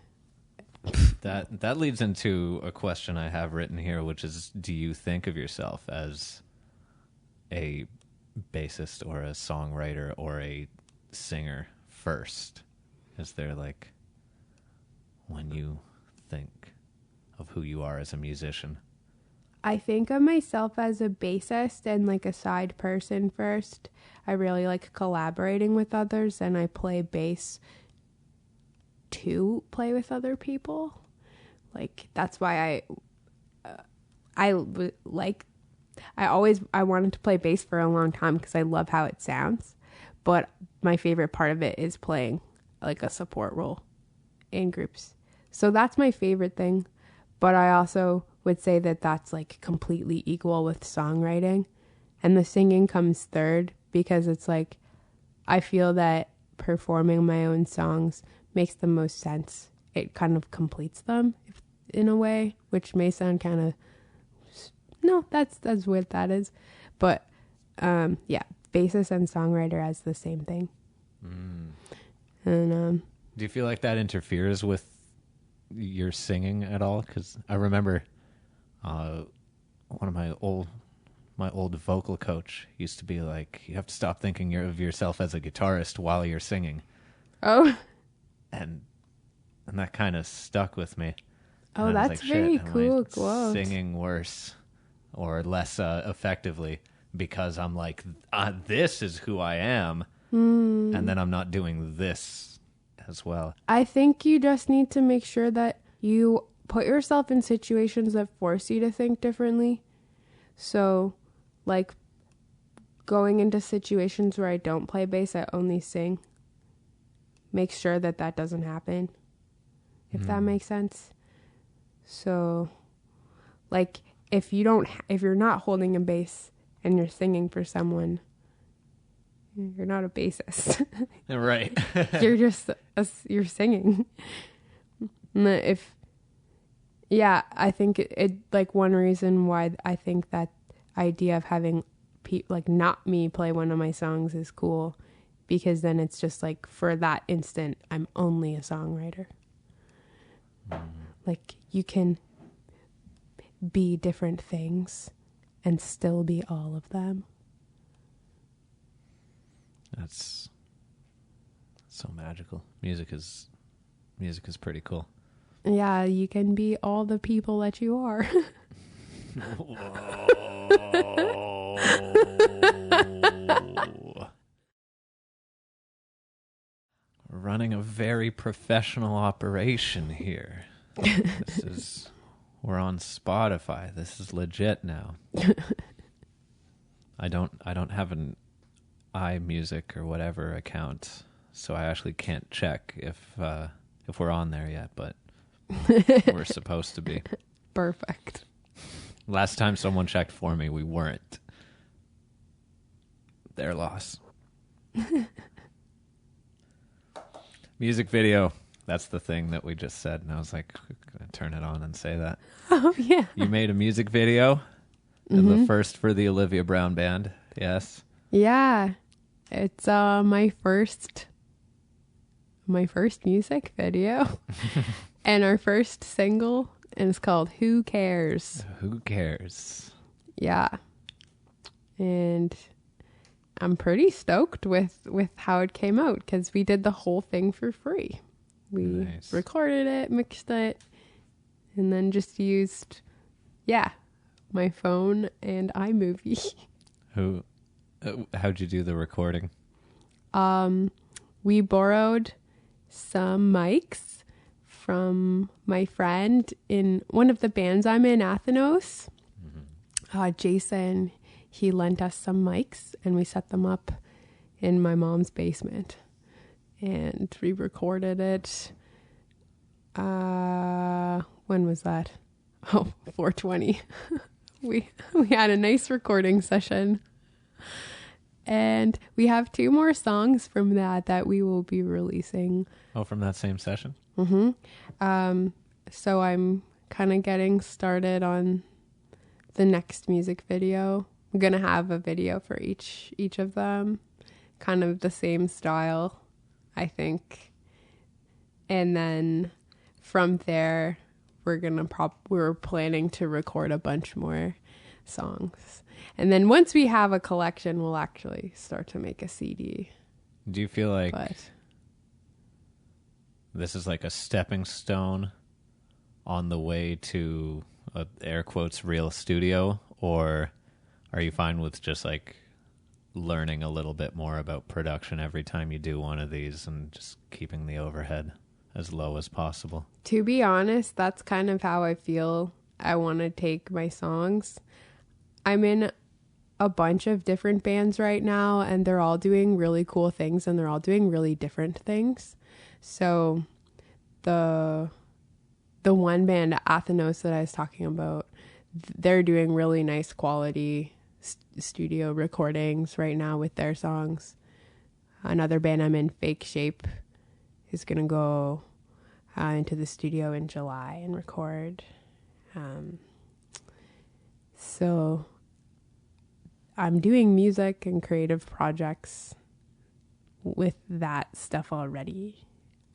That leads into a question I have written here, which is, do you think of yourself as a bassist or a songwriter or a singer first? Is there, like, when you think of who you are as a musician? I think of myself as a bassist and like a side person first. I really like collaborating with others, and I play bass to play with other people. Like, that's why I wanted to play bass for a long time, because I love how it sounds. But my favorite part of it is playing like a support role in groups. So that's my favorite thing. But I also would say that that's like completely equal with songwriting, and the singing comes third, because it's like, I feel that performing my own songs makes the most sense. It kind of completes them in a way, which may sound kind of, no, that's what that is. But yeah, bassist and songwriter as the same thing. And do you feel like that interferes with your singing at all? Because I remember one of my old vocal coach used to be like, you have to stop thinking of yourself as a guitarist while you're singing. Oh. And that kind of stuck with me. Oh, and I was that's like, very shit, cool am I quote. singing worse or less effectively because I'm like, this is who I am. And then I'm not doing this as well. I think you just need to make sure that you put yourself in situations that force you to think differently. So, like, going into situations where I don't play bass, I only sing. Make sure that doesn't happen, if that makes sense. So, like, if you're not holding a bass and you're singing for someone, you're not a bassist. Right. You're just you're singing. I think it like one reason why I think that idea of having like not me play one of my songs is cool, because then it's just like for that instant I'm only a songwriter. Like you can be different things and still be all of them. That's so magical. Music is pretty cool. Yeah, you can be all the people that you are. We're running a very professional operation here. We're on Spotify. This is legit now. I don't have an iMusic or whatever account, so I actually can't check if we're on there yet, but we're supposed to be. Perfect. Last time someone checked for me, we weren't. Their loss. Music video. That's the thing that we just said, and I was like, I'm gonna turn it on and say that. Oh yeah. You made a music video, and the first for the Olivia Brown band. Yes. Yeah. It's my first music video and our first single, and it's called Who Cares? Who cares? Yeah. And I'm pretty stoked with how it came out, because we did the whole thing for free. We recorded it, mixed it, and then just used my phone and iMovie. How'd you do the recording? We borrowed some mics from my friend in one of the bands I'm in, Athenos. Jason, he lent us some mics, and we set them up in my mom's basement, and we recorded it. When was that? 420. we had a nice recording session. And we have 2 more songs from that we will be releasing. Oh, from that same session? So I'm kind of getting started on the next music video. I'm going to have a video for each of them. Kind of the same style, I think. And then from there, we're planning to record a bunch more songs. And then once we have a collection, we'll actually start to make a CD. Do you feel like this is like a stepping stone on the way to a, air quotes, real studio? Or are you fine with just like learning a little bit more about production every time you do one of these and just keeping the overhead as low as possible? To be honest, that's kind of how I feel I want to take my songs. I'm in a bunch of different bands right now, and they're all doing really cool things, and they're all doing really different things. So the one band, Athenos, that I was talking about, they're doing really nice quality studio recordings right now with their songs. another band I'm in, Fake Shape, is going to go into the studio in July and record. So I'm doing music and creative projects with that stuff already.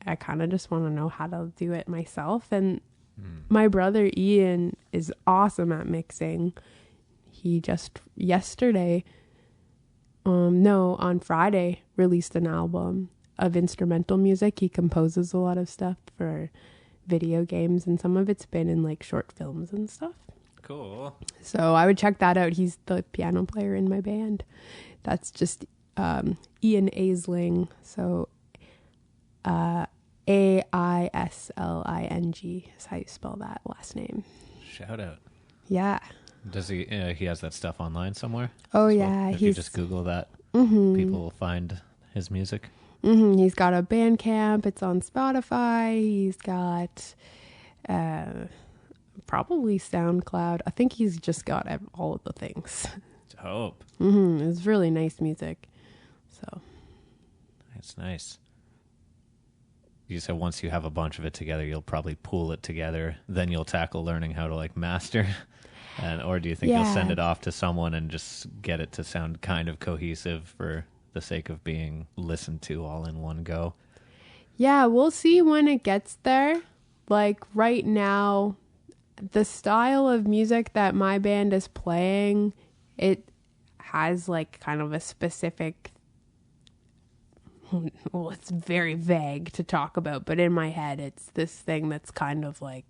I kind of just want to know how to do it myself. And my brother Ian is awesome at mixing. He just on Friday released an album of instrumental music. He composes a lot of stuff for video games, and some of it's been in like short films and stuff. Cool. So I would check that out. He's the piano player in my band. That's just Ian Aisling. So Aisling is how you spell that last name. Shout out. Yeah. Does he has that stuff online somewhere? Oh, So yeah. if you just Google that, people will find his music. He's got a Bandcamp. It's on Spotify. He's got probably SoundCloud. I think he's just got all of the things. Dope. It's really nice music. So That's nice. You said once you have a bunch of it together, you'll probably pool it together. Then you'll tackle learning how to like master. Or do you think you'll send it off to someone and just get it to sound kind of cohesive for the sake of being listened to all in one go? Yeah, we'll see when it gets there. Like right now, the style of music that my band is playing, it has like kind of a specific, well, it's very vague to talk about, but in my head, it's this thing that's kind of like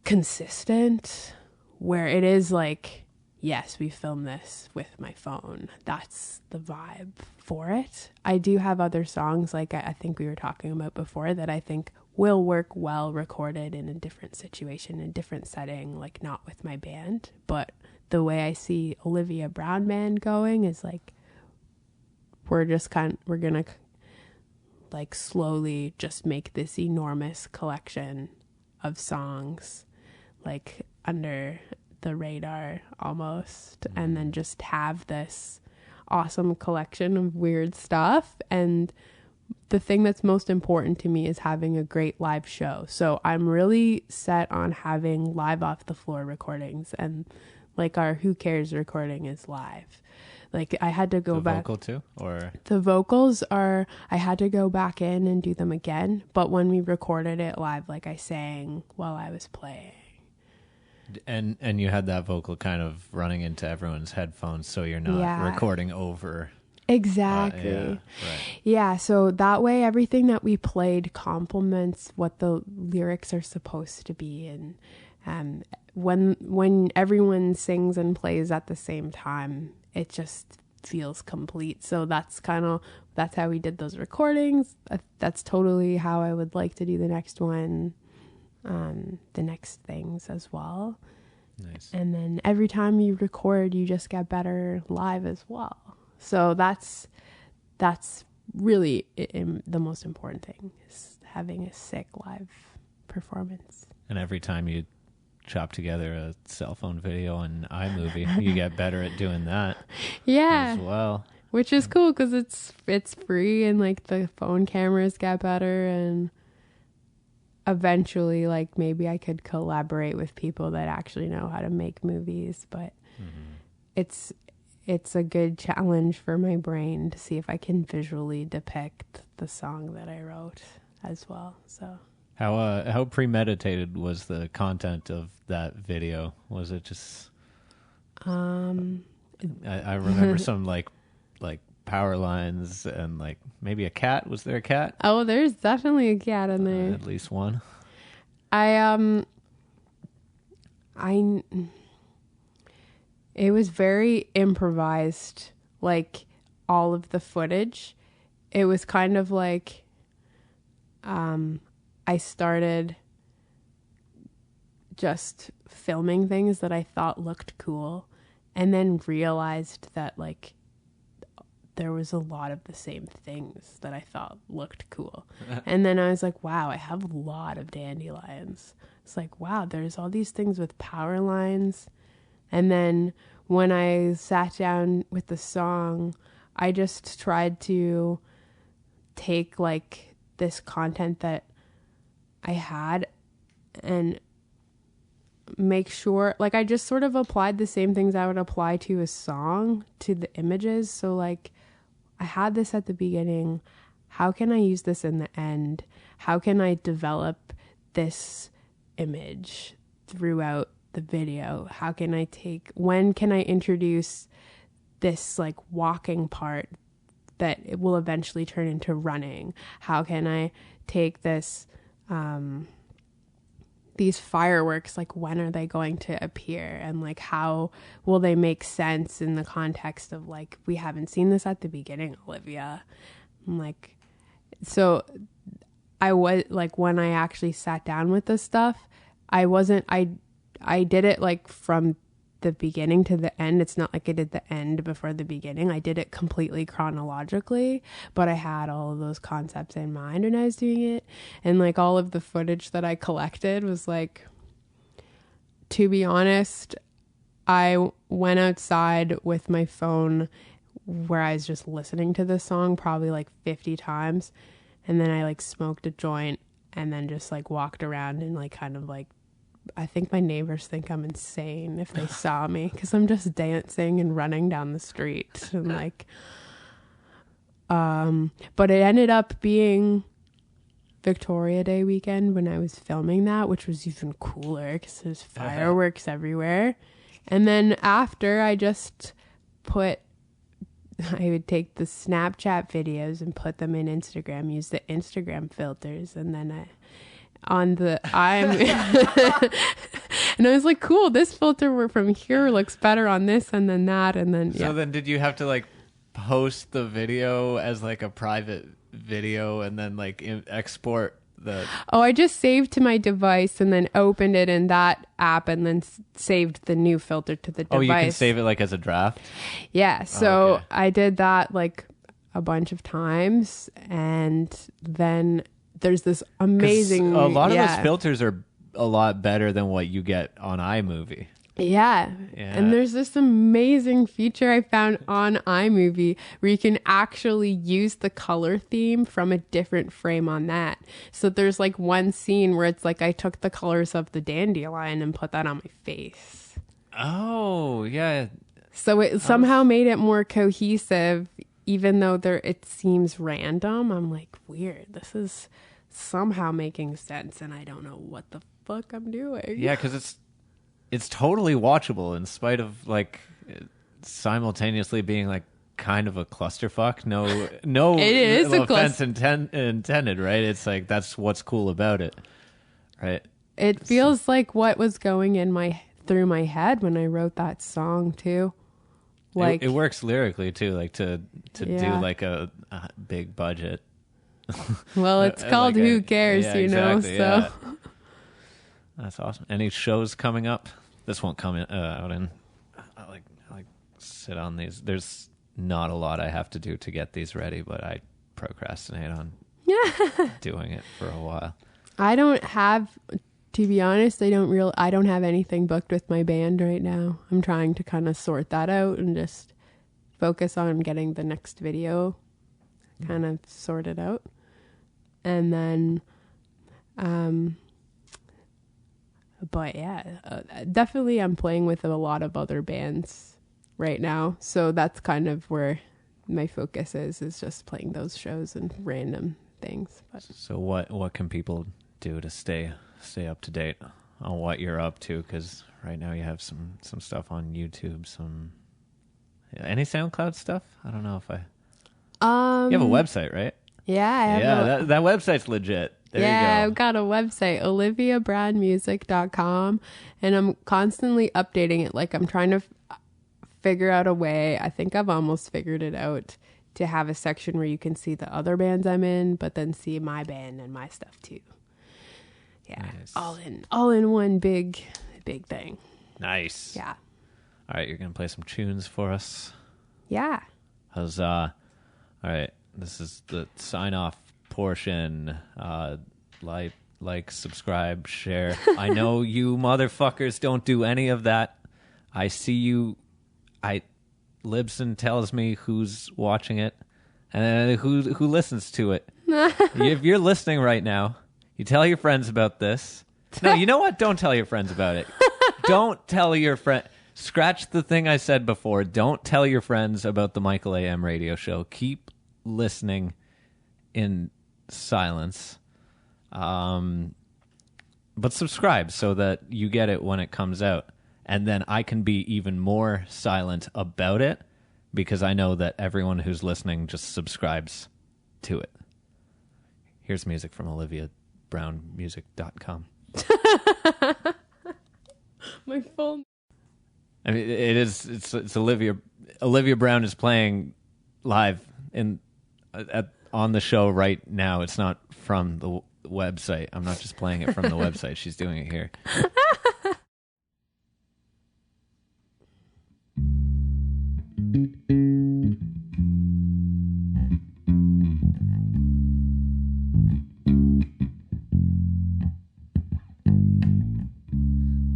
consistent, where it is like, yes, we filmed this with my phone. That's the vibe for it. I do have other songs, like I think we were talking about before, that I think will work well recorded in a different situation, a different setting, like not with my band. But the way I see Olivia Brown band going is like, we're gonna like slowly just make this enormous collection of songs, like under the radar almost, and then just have this awesome collection of weird stuff. And the thing that's most important to me is having a great live show. So I'm really set on having live off the floor recordings, and like our Who Cares recording is live. Like I had to go back. The vocal too, or the vocals are, I had to go back in and do them again. But when we recorded it live, like I sang while I was playing. And you had that vocal kind of running into everyone's headphones, so you're not recording over. Exactly. Right. Yeah, so that way everything that we played complements what the lyrics are supposed to be. And when everyone sings and plays at the same time, it just feels complete. So that's how we did those recordings. That's totally how I would like to do the next one, the next things as well. Nice. And then every time you record, you just get better live as well. So that's really the most important thing, is having a sick live performance. And every time you chop together a cell phone video on iMovie, you get better at doing that. Yeah, as well, which is cool because it's free, and like the phone cameras get better, and eventually like maybe I could collaborate with people that actually know how to make movies. But it's a good challenge for my brain to see if I can visually depict the song that I wrote as well. So how premeditated was the content of that video? Was it just I remember some like power lines and like maybe a cat. Was there a cat? Oh, there's definitely a cat in there. At least one. It was very improvised, like all of the footage. It was kind of like I started just filming things that I thought looked cool, and then realized that like there was a lot of the same things that I thought looked cool. And then I was like, wow, I have a lot of dandelions. It's like, wow, there's all these things with power lines. And then when I sat down with the song, I just tried to take like this content that I had and make sure, like, I just sort of applied the same things I would apply to a song to the images. So like I had this at the beginning. How can I use this in the end? How can I develop this image throughout the video? How can I when can I introduce this like walking part that it will eventually turn into running? How can I take this, these fireworks, like when are they going to appear, and like how will they make sense in the context of like, we haven't seen this at the beginning, Olivia. I'm like, so I was like, when I actually sat down with this stuff, I did it like from the beginning to the end. It's not like I did the end before the beginning. I did it completely chronologically, but I had all of those concepts in mind when I was doing it. And like all of the footage that I collected was like, to be honest, I went outside with my phone where I was just listening to this song probably like 50 times. And then I like smoked a joint and then just like walked around and like kind of like, I think my neighbors think I'm insane if they saw me, because I'm just dancing and running down the street and like, but it ended up being Victoria Day weekend when I was filming that, which was even cooler because there's fireworks everywhere. And then after, I would take the Snapchat videos and put them in Instagram, use the Instagram filters, and then and I was like, cool, this filter from here looks better on this, and then that, and then So then did you have to like post the video as like a private video and then like export the... Oh, I just saved to my device and then opened it in that app and then saved the new filter to the device. Oh, you can save it like as a draft? Yeah, so I did that like a bunch of times, and then there's this amazing... A lot of those filters are a lot better than what you get on iMovie. Yeah. And there's this amazing feature I found on iMovie where you can actually use the color theme from a different frame on that. So there's like one scene where it's like I took the colors of the dandelion and put that on my face. Oh, yeah. So it somehow made it more cohesive, even though it seems random. I'm like, weird. This is somehow making sense, and I don't know what the fuck I'm doing. Yeah, because it's totally watchable in spite of like simultaneously being like kind of a clusterfuck. No, it is offense intended, right? It's like that's what's cool about it, right? It feels like what was going through my head when I wrote that song too. Like it works lyrically too, like to do like a big budget. Well, it's called like Who Cares, yeah, you exactly, know? So yeah. That's awesome. Any shows coming up? This won't come out in. I like sit on these. There's not a lot I have to do to get these ready, but I procrastinate on doing it for a while. I don't have, to be honest, I don't have anything booked with my band right now. I'm trying to kind of sort that out and just focus on getting the next video kind of sorted out. And then, but yeah, definitely I'm playing with a lot of other bands right now. So that's kind of where my focus is just playing those shows and random things. But. So what can people do to stay up to date on what you're up to? Because right now you have some stuff on YouTube, any SoundCloud stuff? I don't know if you have a website, right? Yeah, I have that website's legit. There you go. I've got a website, oliviabrownmusic.com, and I'm constantly updating it. Like I'm trying to figure out a way. I think I've almost figured it out to have a section where you can see the other bands I'm in, but then see my band and my stuff too. Yeah, nice. all in one big thing. Nice. Yeah. All right, you're gonna play some tunes for us. Yeah. All right, this is the sign off portion. Like, subscribe, share. I know you motherfuckers don't do any of that. I see you. Libsyn tells me who's watching it and who listens to it. If you're listening right now, you tell your friends about this. No, you know what? Don't tell your friends about it. Don't tell your friend. Scratch the thing I said before. Don't tell your friends about the Michael A.M. radio show. Keep listening in silence. But subscribe so that you get it when it comes out. And then I can be even more silent about it because I know that everyone who's listening just subscribes to it. Here's music from oliviabrownmusic.com. My phone. I mean, it's Olivia. Olivia Brown is playing live on the show right now. It's not from the website. I'm not just playing it from the website. She's doing it here.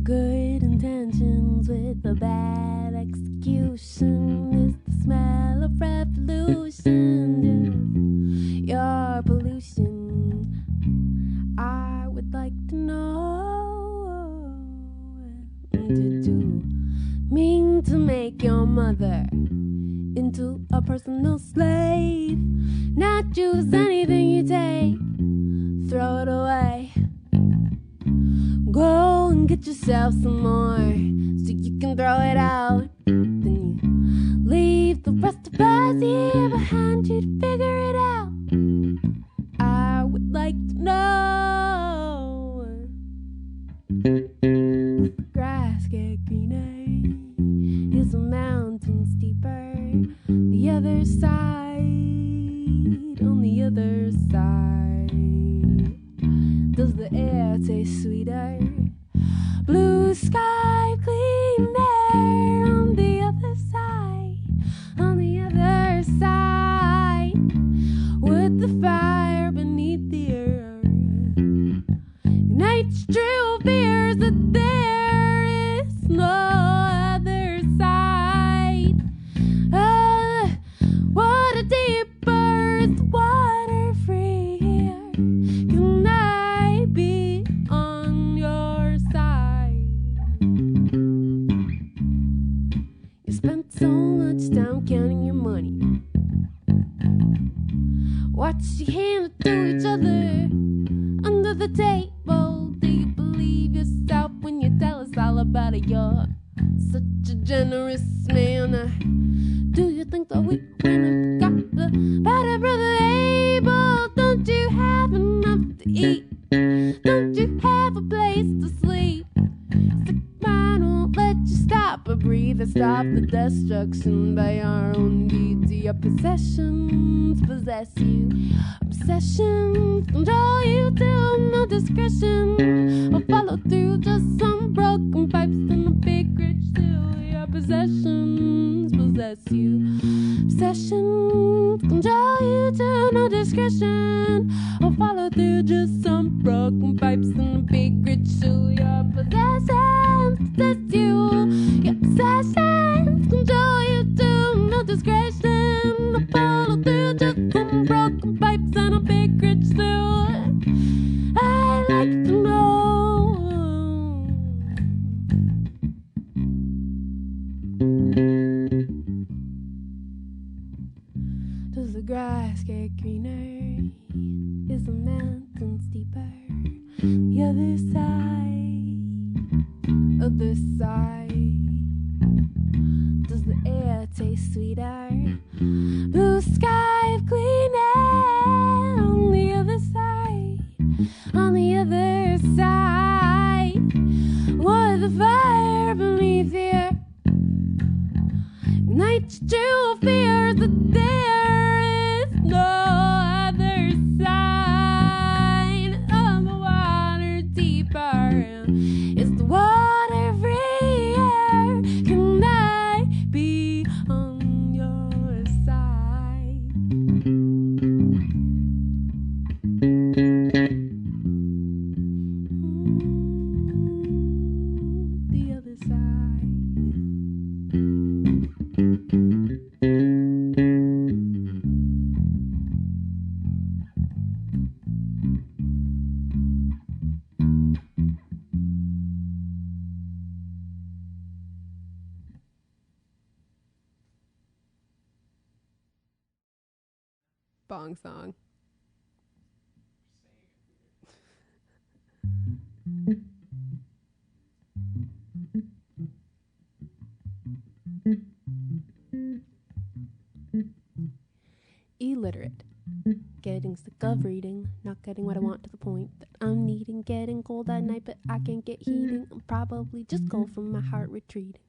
Good intentions with a bad execution is the smell of revolution. Your pollution, I would like to know. Did you mean to make your mother into a personal slave? Not use anything you take, throw it away. Go and get yourself some more so you can throw it out. Then you leave the rest of us here behind you to figure it out. I would like to know. Grass get greener, is a mountain steeper. The other side, on the other side. Does the air taste sweeter? Blue sky, clean air on the other side. On the other side, with the fire beneath the earth. Night's true fears that there is no other side. Oh, water deeper is the water free here. Can I be on your side? You spent so much time counting your money. Watch you hand it to each other under the table. Do you believe yourself when you tell us all about it? You're such a generous man. Do you think that we wouldn't have got the better brother Abel? Don't you have enough to eat? Don't you have a place to sleep? Sick mind won't let you stop or breathe or stop the destruction by our own deeds. Your possessions possess you. Obsessions control you till no discretion or follow through. Just some broken pipes and a big rich still. Your possessions possess you. Obsessions control you till no discretion or follow through. Just some broken pipes and a big rich shoe. Your possessions possess you. Your possessions control you till no discretion or follow through. Just some broken pipes and a big rich shoe. I like to know. Does the grass get greener? Is the mountain steeper? The other side, other side. Does the air taste sweeter? Blue sky of clean air on the other side, on the other side. What the fire beneath here? Night's true fears that there is no other side. On the water deeper is the water freer. Can I be on your side? long song. Illiterate. Getting sick of reading, not getting what I want to the point that I'm needing. Getting cold at night, but I can't get heating. I'm probably just cold from my heart retreating.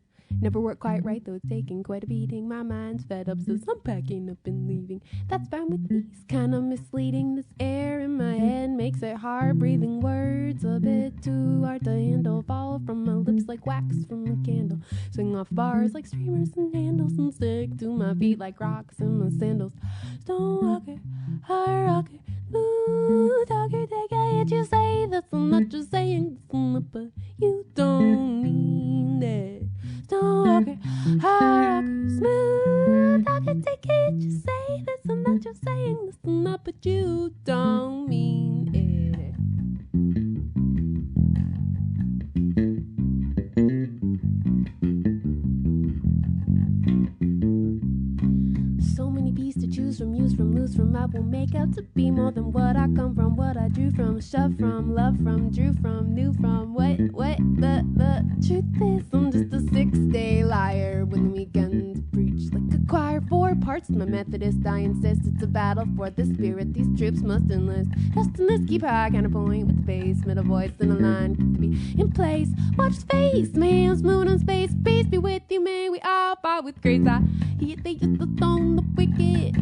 Never worked quite right, though it's taking quite a beating. My mind's fed up, so I'm packing up and leaving. That's fine with me, it's kinda misleading. This air in my head makes it hard breathing. Words a bit too hard to handle. Fall from my lips like wax from a candle. Swing off bars like streamers and handles. And stick to my feet like rocks in my sandals. Stone walker, hard rocker, smooth talker, take a hit. You say this, I'm not just saying this, but you don't mean it. Stone walker, hard rocker, smooth talker, take it. You say this, I'm not just saying this, but you don't mean it. So many beasts to choose from, use from, lose from. I will make out to be more than what I come from, what I drew from, shoved from, love from, drew from, knew from. What? The truth is, I'm just a 6-day liar. When the weekends preach like a choir, 4 parts to my Methodist. I insist it's a battle for the spirit. These troops must enlist. Just in this keep high kind of point with space, middle voice and a line to be in place. Watch his face, man's moving on space. Peace be with you, man. We all fought with grace. I hear they used to stone the wicked.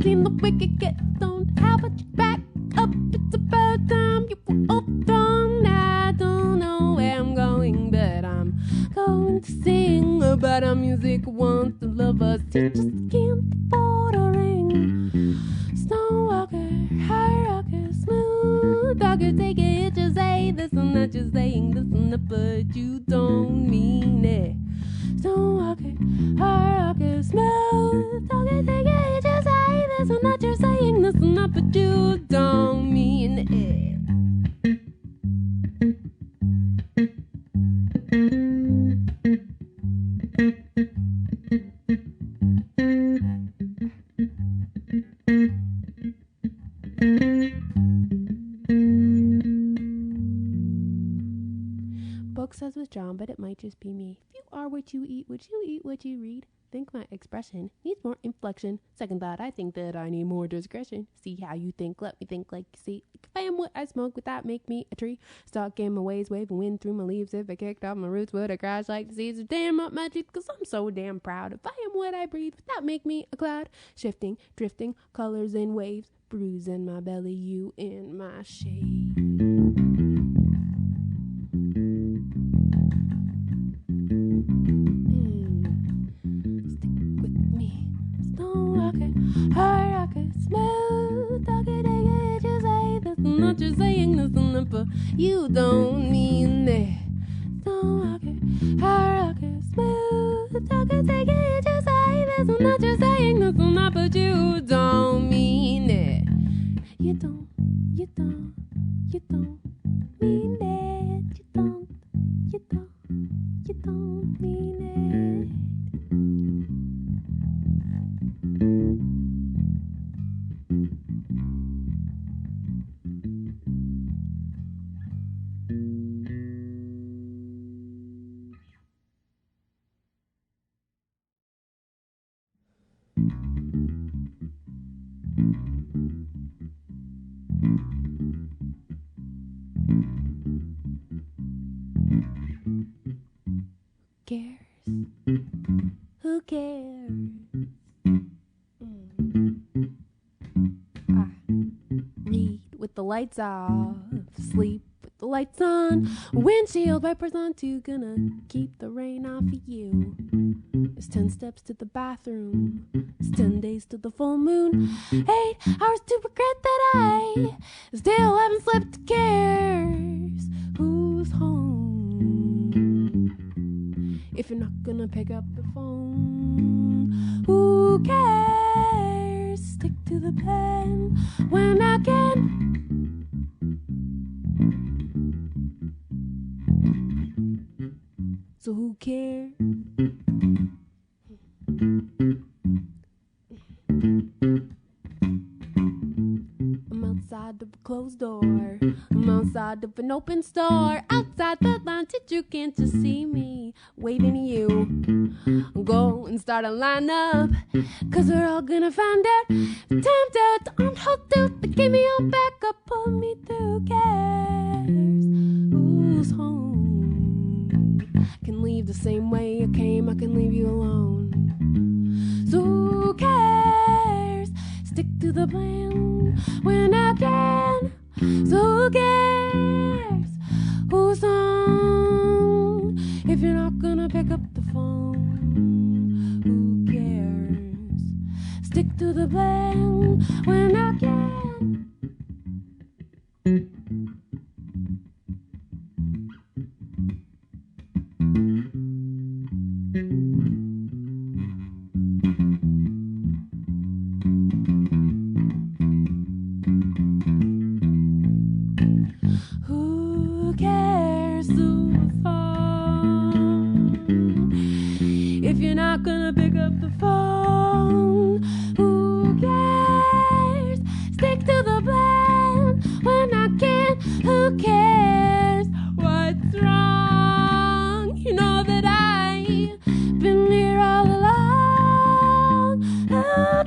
Seen the wicked get stoned. How about you back up? It's about time you were overthrown. I don't know where I'm going, but I'm going to sing about our music once to love us. Teach us can't afford a ring. Stone walker, hard rocker, smooth talker, take it. Just say this, I'm not just saying this, but you don't mean it. Stone walker, hard rocker, smooth talker, take it. Just say this, I'm not just saying this, but you don't mean it. Book says withdrawn, but it might just be me. If you are what you eat, would you eat what you read? Think my expression needs more inflection. Second thought, I think that I need more discretion. See how you think, let me think like you see. If I am what I smoke, would that make me a tree? Stuck in my ways, waving wind through my leaves. If I kicked off my roots, would I crash like the seeds? Damn up my teeth, cause I'm so damn proud. If I am what I breathe, would that make me a cloud? Shifting, drifting, colors in waves. Bruise in my belly, you in my shade. Hard rocker, smooth talker, take it. You say this, I'm not just saying this, but you don't mean that. Stone walker, hard rocker, smooth talker, take it. You say this, I'm not just saying this, but you don't mean it. You don't mean it. You don't mean it. Who cares? I read with the lights off, sleep with the lights on, windshield wipers on too, gonna keep the rain off of you. It's 10 steps to the bathroom, it's 10 days to the full moon, 8 hours to regret that I still haven't slept. Who cares who's home? If you're not gonna pick up the phone, who cares? Stick to the plan when I can. So who cares? closed door. I'm outside of an open store. Outside the lounge, you can't just see me waving to you. Go and start a lineup, 'cause we're all gonna find out. Timed out, on hold to give me on back up, pull me through. Cares who's home? Can leave the same way you came, I can leave you alone. So who cares? Stick to the plan when I can. So who cares who's on? If you're not gonna pick up the phone, who cares? Stick to the plan when I can. Who cares who's on? If you're not gonna pick up the phone, who cares? Stick to the plan when I can. Who cares what's wrong? You know that I've been here all along. Who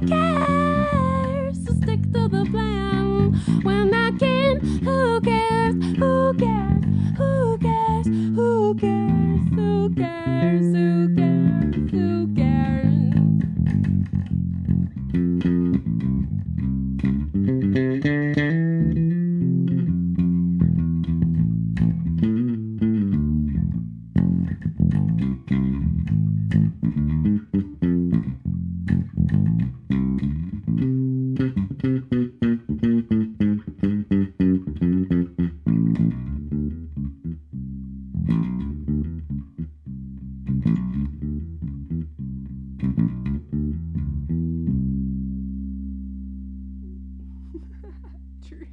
cares? So stick to the plan when I can. Who cares? Who cares? Who cares? Who cares? Who cares? Who cares? Who cares? True.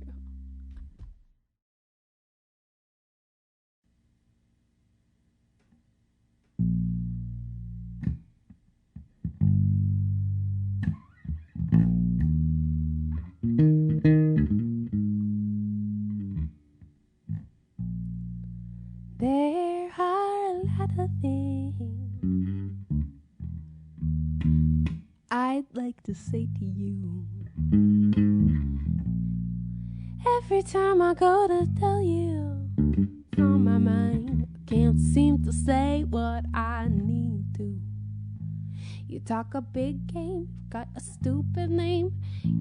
There are a lot of things I'd like to say to you. Every time I go to tell you it's on my mind, I can't seem to say what I need to. You talk a big game, you've got a stupid name.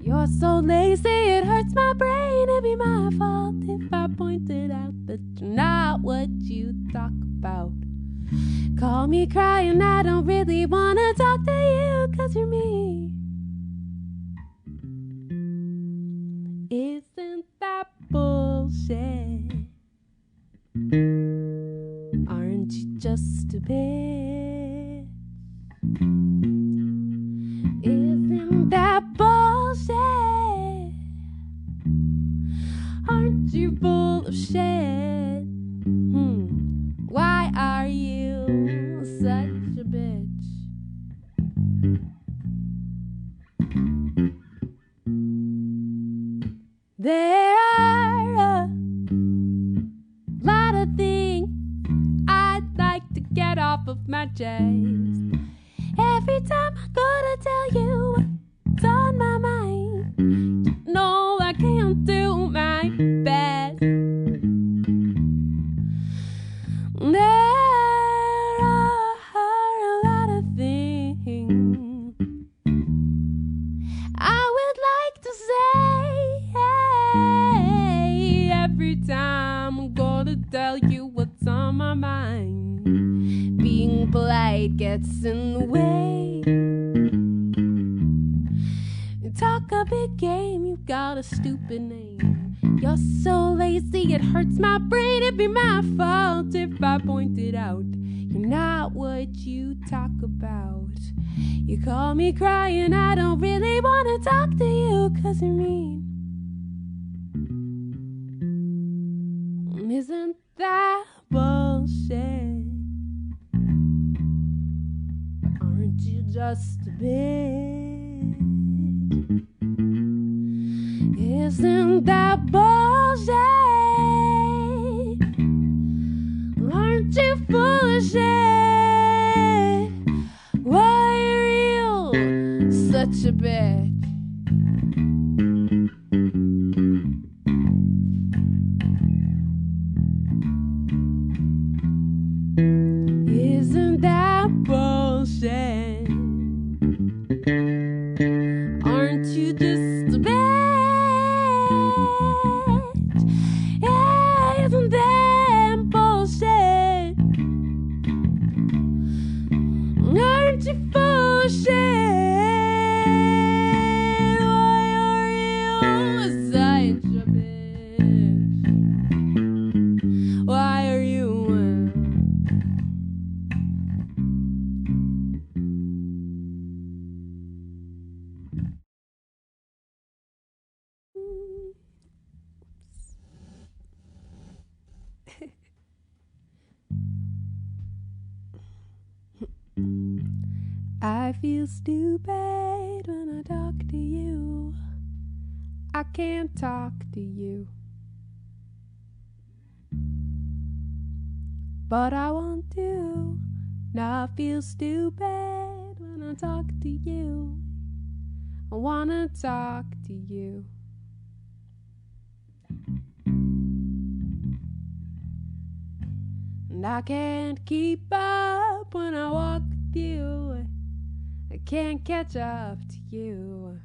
You're so lazy, it hurts my brain. It'd be my fault if I pointed out that you're not what you talk about. Call me crying, I don't really wanna talk to you, 'cause you're me. Isn't that bullshit? Aren't you just a bitch? Isn't that bullshit? Aren't you full of shit? Why are you such a bitch? There are a lot of things I'd like to get off of my chest. Every time I go to tell you what's on my mind, no, I can't do my best. There are a lot of things I would like to say. Every time I'm gonna tell you what's on my mind, being polite gets in the way. You talk a big game, you got a stupid name. You're so lazy, it hurts my brain. It'd be my fault if I pointed out you're not what you talk about. You call me crying, I don't really wanna talk to you, 'cause you're mean. Isn't that bullshit? Aren't you just a bitch? Isn't that bullshit? Aren't you full of shit? Why are you such a bitch? Isn't that bullshit? Aren't you just a bitch? Yeah, isn't that bullshit? Aren't you full of shit? Why are you such a bitch? Why are you I feel stupid when I talk to you. I can't talk to you, but I want to. Now I feel stupid when I talk to you. I wanna talk to you. And I can't keep up when I walk with you. I can't catch up to you.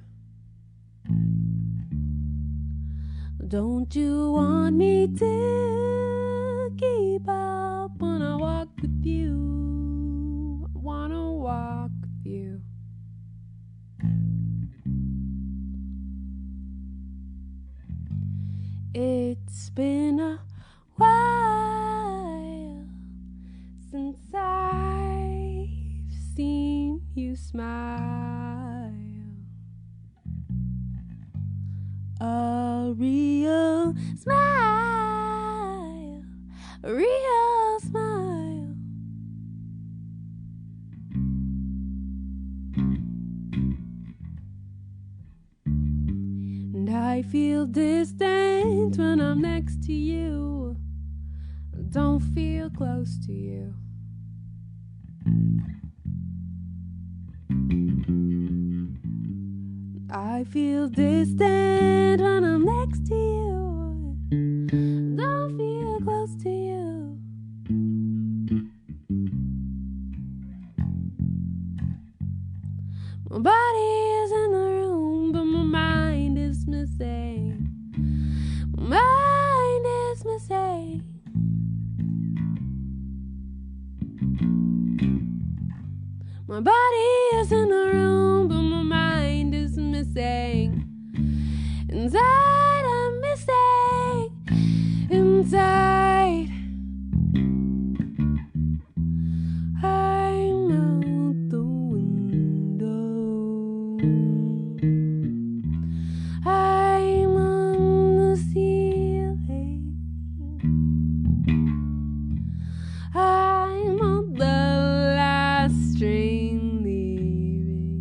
Don't you want me to keep up when I walk with you? I wanna walk with you. It's been a while since I've seen you smile. A real smile, a real smile. And I feel distant when I'm next to you. Don't feel close to you. I feel distant when I'm next to you. Don't feel close to you. My body is in the room, but my mind is missing. My mind is missing. My body is in the room, but my mind is missing. Inside, I'm missing. Inside, I'm out the window. I'm on the ceiling. I'm on the last train leaving.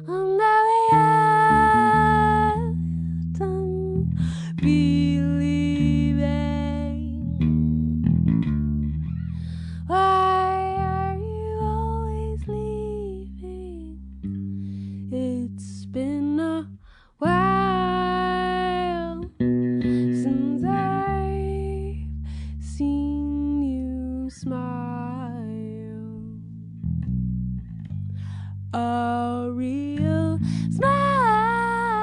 On the way out, I'm believing. Why are you always leaving? It's been a while since I've seen you smile. A real smile,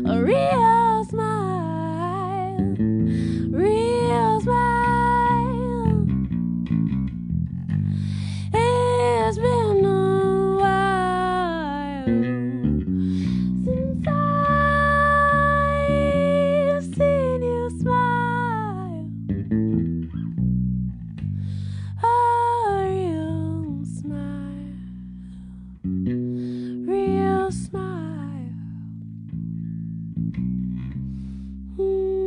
a real smile, real smile. It's been a while since I've seen you smile. A real smile, real smile. Ooh.